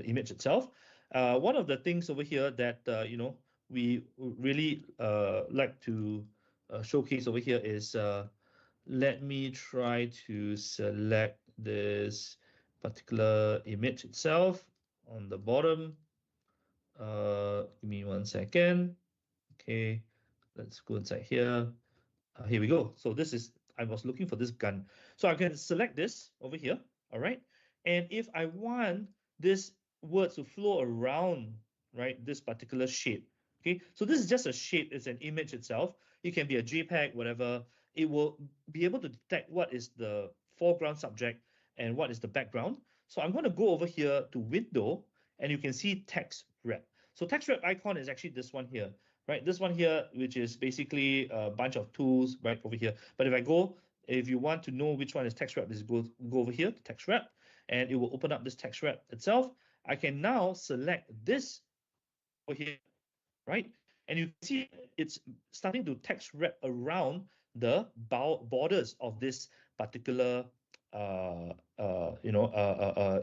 image itself. One of the things over here that, we really like to showcase over here is, let me try to select this particular image itself on the bottom. Give me 1 second. Okay, let's go inside here. Here we go. So I was looking for this gun. So I can select this over here, all right? And if I want this word to flow around, right, this particular shape, okay? So this is just a shape, it's an image itself. It can be a JPEG, whatever. It will be able to detect what is the foreground subject and what is the background. So I'm going to go over here to Window, and you can see Text Wrap. So Text Wrap icon is actually this one here, right? This one here, which is basically a bunch of tools right over here. But if you want to know which one is Text Wrap, just go over here to Text Wrap, and it will open up this Text Wrap itself. I can now select this over here, right? And you can see it's starting to text wrap around the borders of this particular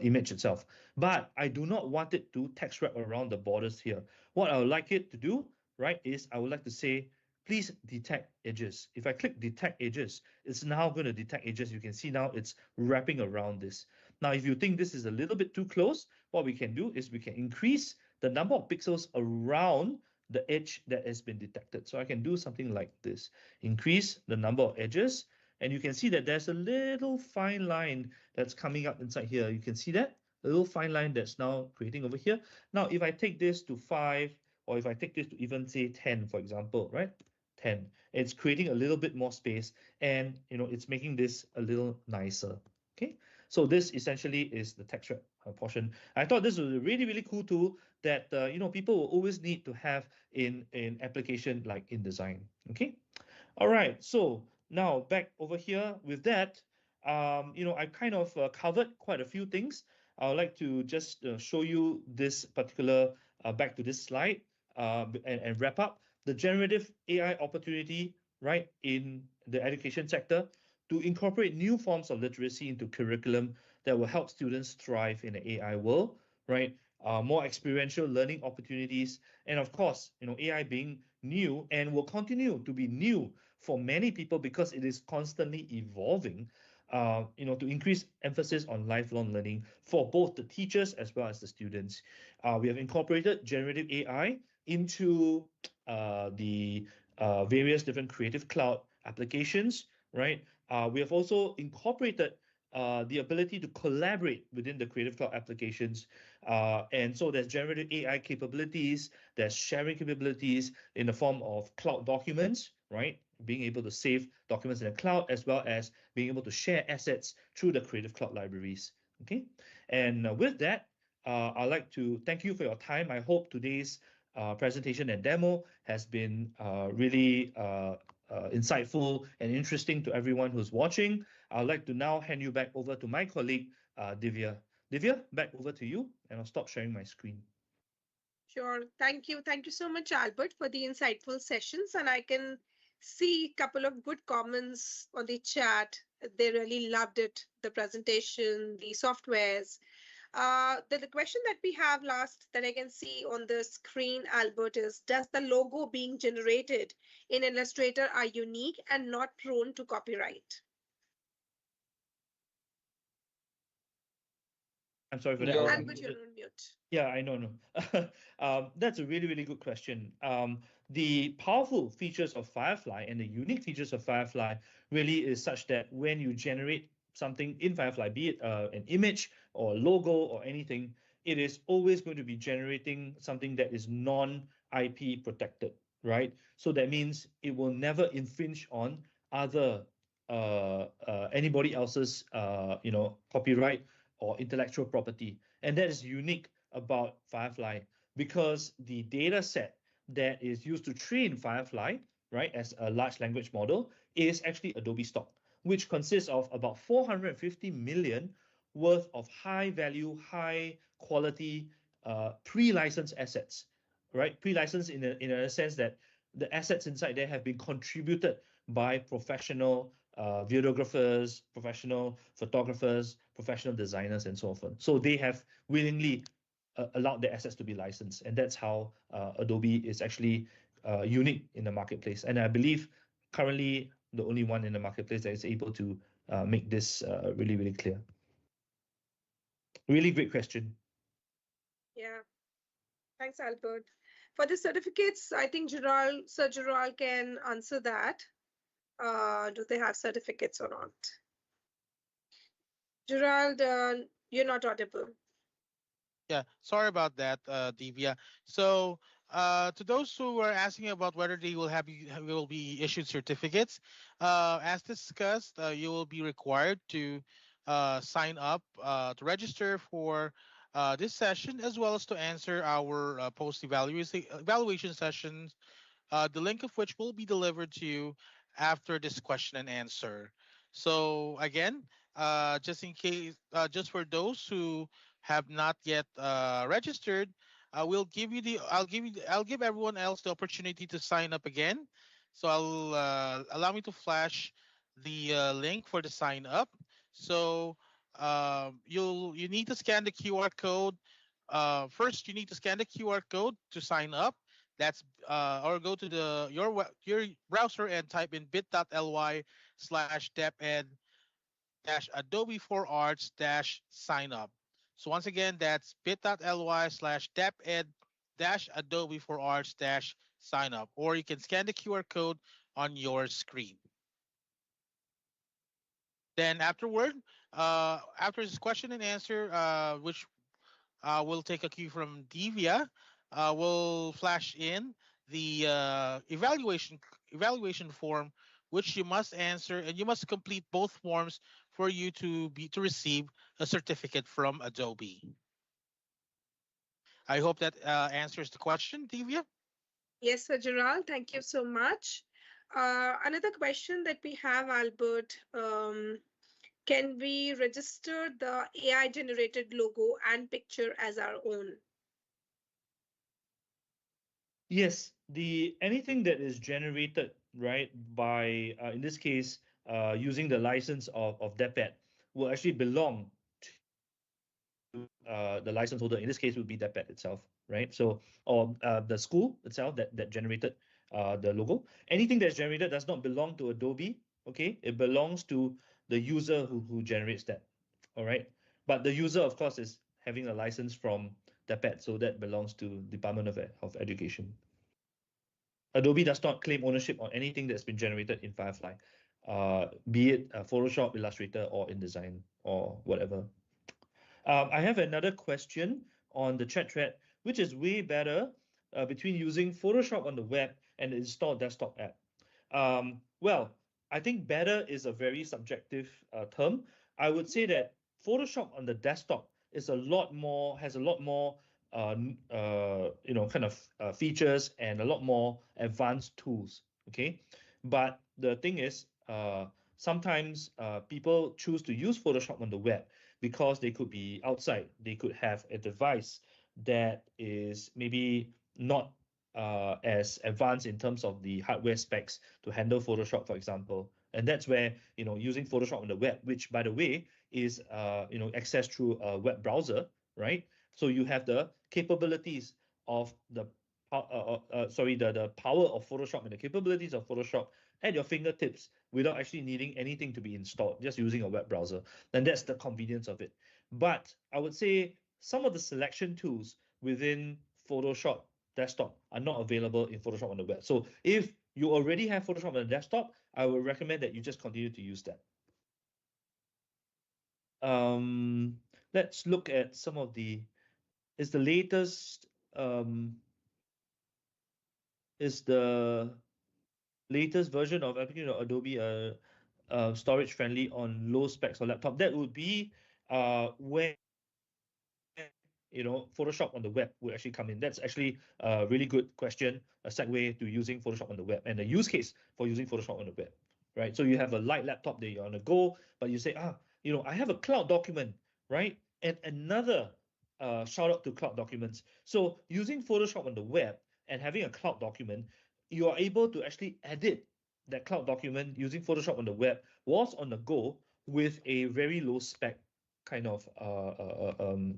image itself. But I do not want it to text wrap around the borders here. What I would like it to do, right, is I would like to say, please detect edges. If I click detect edges, it's now going to detect edges. You can see now it's wrapping around this. Now, if you think this is a little bit too close, what we can do is we can increase the number of pixels around the edge that has been detected. So I can do something like this, increase the number of edges, and you can see that there's a little fine line that's coming up inside here. You can see that, a little fine line that's now creating over here. Now, if I take this to 5, or if I take this to even say 10, for example, right? 10, it's creating a little bit more space, and it's making this a little nicer. Okay, So this essentially is the text wrap portion. I thought this was a really, really cool tool that people will always need to have in application like InDesign. Okay. All right, so now back over here with that, I kind of covered quite a few things. I would like to just show you this particular, back to this slide, and wrap up the generative AI opportunity, right, in the education sector to incorporate new forms of literacy into curriculum that will help students thrive in the AI world, right? More experiential learning opportunities, and of course, AI being new and will continue to be new for many people because it is constantly evolving. To increase emphasis on lifelong learning for both the teachers as well as the students. We have incorporated generative AI into the various different Creative Cloud applications, right? We have also incorporated the ability to collaborate within the Creative Cloud applications. And so there's generative AI capabilities, there's sharing capabilities in the form of cloud documents, right? Being able to save documents in the cloud, as well as being able to share assets through the Creative Cloud libraries. Okay. And with that, I'd like to thank you for your time. I hope today's presentation and demo has been really insightful and interesting to everyone who's watching. I'd like to now hand you back over to my colleague, Divya. Divya, back over to you, and I'll stop sharing my screen. Sure. Thank you. Thank you so much, Albert, for the insightful sessions. And I can see a couple of good comments on the chat. They really loved it, the presentation, the softwares. The question that we have last that I can see on the screen, Albert, is does the logo being generated in Illustrator are unique and not prone to copyright? I'm sorry for that. Yeah. Albert, you're on mute. Yeah, I know. No. That's a really, really good question. The powerful features of Firefly and the unique features of Firefly really is such that when you generate something in Firefly, be it an image or a logo or anything, it is always going to be generating something that is non-IP protected, right? So that means it will never infringe on other anybody else's copyright or intellectual property. And that is unique about Firefly because the data set that is used to train Firefly, right, as a large language model is actually Adobe stock, which consists of about 450 million worth of high value, high quality pre-licensed assets, right? Pre-licensed in a sense that the assets inside there have been contributed by professional videographers, professional photographers, professional designers, and so forth. So they have willingly allowed their assets to be licensed, and that's how Adobe is actually unique in the marketplace. And I believe currently the only one in the marketplace that is able to make this really, really clear. Really great question. Yeah. Thanks, Albert. For the certificates, I think Sir Gerald can answer that. Do they have certificates or not? Gerald, you're not audible. Yeah, sorry about that, Divya. So, to those who are asking about whether they will be issued certificates, as discussed, you will be required to sign up to register for this session as well as to answer our post evaluation sessions, the link of which will be delivered to you after this question and answer. So again, just in case, just for those who have not yet registered, I'll give everyone else the opportunity to sign up again. So I'll allow me to flash the link for the sign up. So you need to scan the QR code. First, you need to scan the QR code to sign up. That's or go to your browser and type in bit.ly/deped dash Adobe for Arts dash sign up. So once again, that's bit.ly/deped dash Adobe for Arts dash sign up, or you can scan the QR code on your screen. Then afterward, after this question and answer, which we'll take a cue from Divya, we'll flash in the evaluation form which you must answer, and you must complete both forms for you to receive a certificate from Adobe. I hope that answers the question, Divya. Yes, Sir Gerald, thank you so much. Another question that we have, Albert, can we register the AI generated logo and picture as our own? Yes, the anything that is generated, right, by in this case, using the license of DepEd will actually belong to the license holder. In this case, would be DepEd itself, right? So, or the school itself that generated the logo. Anything that's generated does not belong to Adobe. Okay, it belongs to the user who generates that. All right, but the user, of course, is having a license from DepEd, so that belongs to Department of Education. Adobe does not claim ownership on anything that's been generated in Firefly, be it Photoshop, Illustrator, or InDesign, or whatever. I have another question on the chat thread, which is way better between using Photoshop on the web and the installed desktop app. Well, I think better is a very subjective term. I would say that Photoshop on the desktop is a lot more, has a lot more, kind of features and a lot more advanced tools. Okay, but the thing is, sometimes people choose to use Photoshop on the web because they could be outside. They could have a device that is maybe not as advanced in terms of the hardware specs to handle Photoshop, for example. And that's where, using Photoshop on the web, which by the way is accessed through a web browser, right? So you have the capabilities of the power of Photoshop and the capabilities of Photoshop at your fingertips without actually needing anything to be installed, just using a web browser. And that's the convenience of it. But I would say some of the selection tools within Photoshop desktop are not available in Photoshop on the web. So if you already have Photoshop on the desktop, I would recommend that you just continue to use that. Let's look at some of the, is the latest, is the latest version of application of Adobe storage friendly on low specs or laptop? That would be where Photoshop on the web would actually come in. That's actually a really good question, a segue to using Photoshop on the web and the use case for using Photoshop on the web, right? So you have a light laptop that you're on the go, but you say, I have a cloud document, right? And another shout out to cloud documents. So using Photoshop on the web and having a cloud document, you are able to actually edit that cloud document using Photoshop on the web was on the go with a very low spec kind of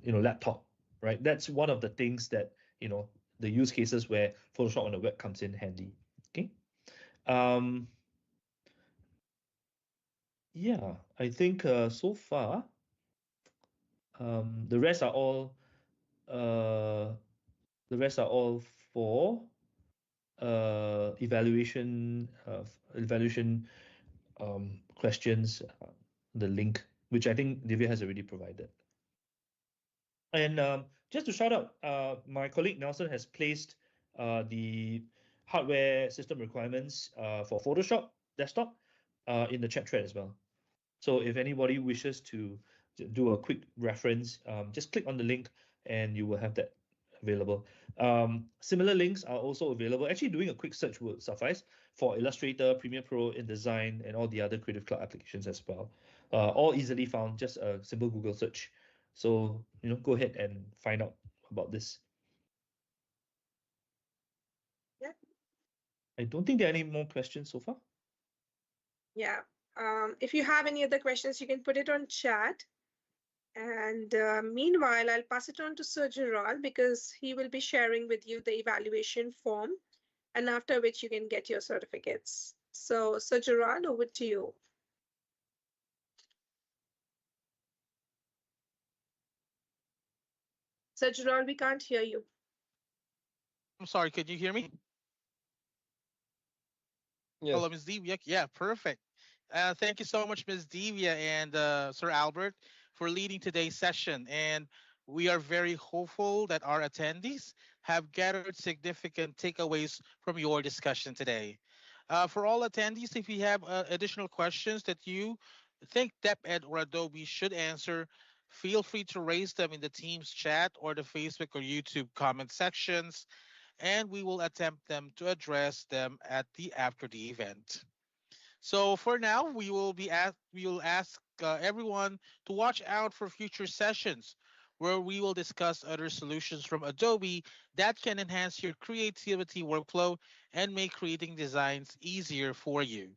laptop, right? That's one of the things that the use cases where Photoshop on the web comes in handy. Okay. Yeah, I think so far the rest are all uh, for evaluation questions. The link, which I think Divya has already provided. And just to shout out, my colleague Nelson has placed the hardware system requirements for Photoshop desktop in the chat thread as well. So if anybody wishes to do a quick reference, just click on the link and you will have that available. Similar links are also available. Actually, doing a quick search will suffice for Illustrator, Premiere Pro, InDesign, and all the other Creative Cloud applications as well. All easily found, just a simple Google search. So, go ahead and find out about this. Yeah. I don't think there are any more questions so far. Yeah. If you have any other questions, you can put it on chat. And meanwhile, I'll pass it on to Sir Gerald because he will be sharing with you the evaluation form, and after which you can get your certificates. So, Sir Gerald, over to you. Sir Gerald, we can't hear you. I'm sorry, could you hear me? Yes. Hello, Ms. Divya. Yeah, perfect. Thank you so much, Ms. Divya and Sir Albert, for leading today's session. And we are very hopeful that our attendees have gathered significant takeaways from your discussion today. For all attendees, if you have additional questions that you think DepEd or Adobe should answer, feel free to raise them in the Teams chat or the Facebook or YouTube comment sections, and we will attempt them to address them at the after the event. So for now, we will ask everyone to watch out for future sessions where we will discuss other solutions from Adobe that can enhance your creativity workflow and make creating designs easier for you.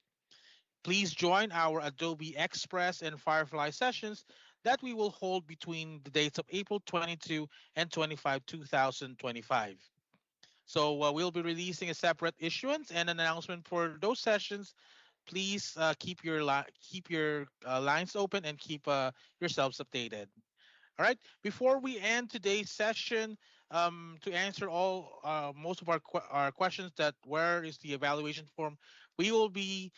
Please join our Adobe Express and Firefly sessions that we will hold between the dates of April 22 and 25, 2025. So we'll be releasing a separate issuance and an announcement for those sessions. Please keep your lines open and keep yourselves updated. All right. Before we end today's session, to answer all most of our questions, that where is the evaluation form, we will be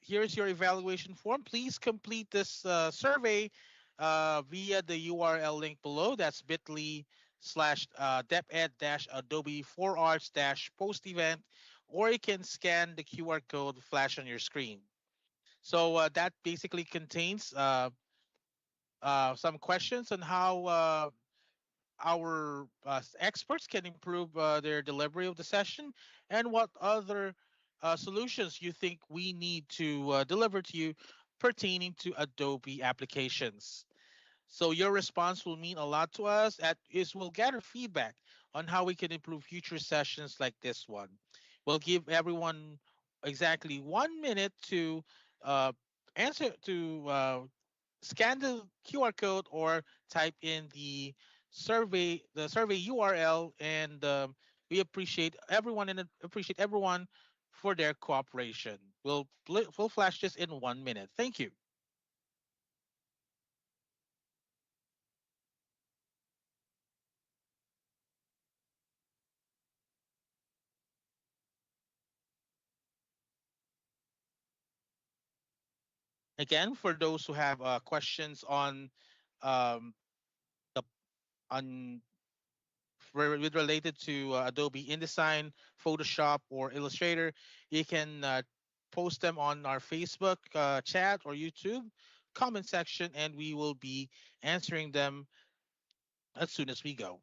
here's your evaluation form. Please complete this survey via the URL link below. That's bit.ly/, deped dash adobe 4arts dash post event, or you can scan the QR code flash on your screen. So that basically contains some questions on how our experts can improve their delivery of the session, and what other solutions you think we need to deliver to you pertaining to Adobe applications. So your response will mean a lot to us. At is we'll gather feedback on how we can improve future sessions like this one. We'll give everyone exactly 1 minute to uh, answer to scan the QR code or type in the survey URL, and we appreciate everyone for their cooperation. We'll flash this in 1 minute. Thank you. Again, for those who have questions on um, the on with related to Adobe InDesign, Photoshop, or Illustrator, you can post them on our Facebook chat or YouTube comment section, and we will be answering them as soon as we go.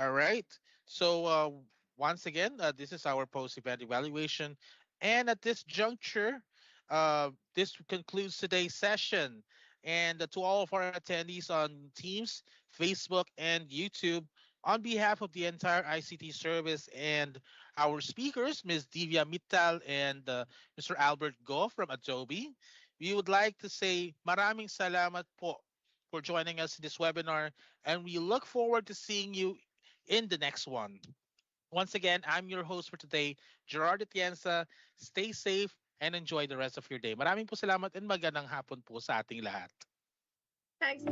All right. So once again, this is our post-event evaluation, and at this juncture, this concludes today's session. And to all of our attendees on Teams, Facebook, and YouTube, on behalf of the entire ICT service and our speakers, Ms. Divya Mittal and Mr. Albert Go from Adobe, we would like to say maraming salamat po for joining us in this webinar, and we look forward to seeing you in the next one. Once again, I'm your host for today, Gerard Atienza. Stay safe and enjoy the rest of your day. Maraming po salamat and magandang hapon po sa ating lahat. Thanks.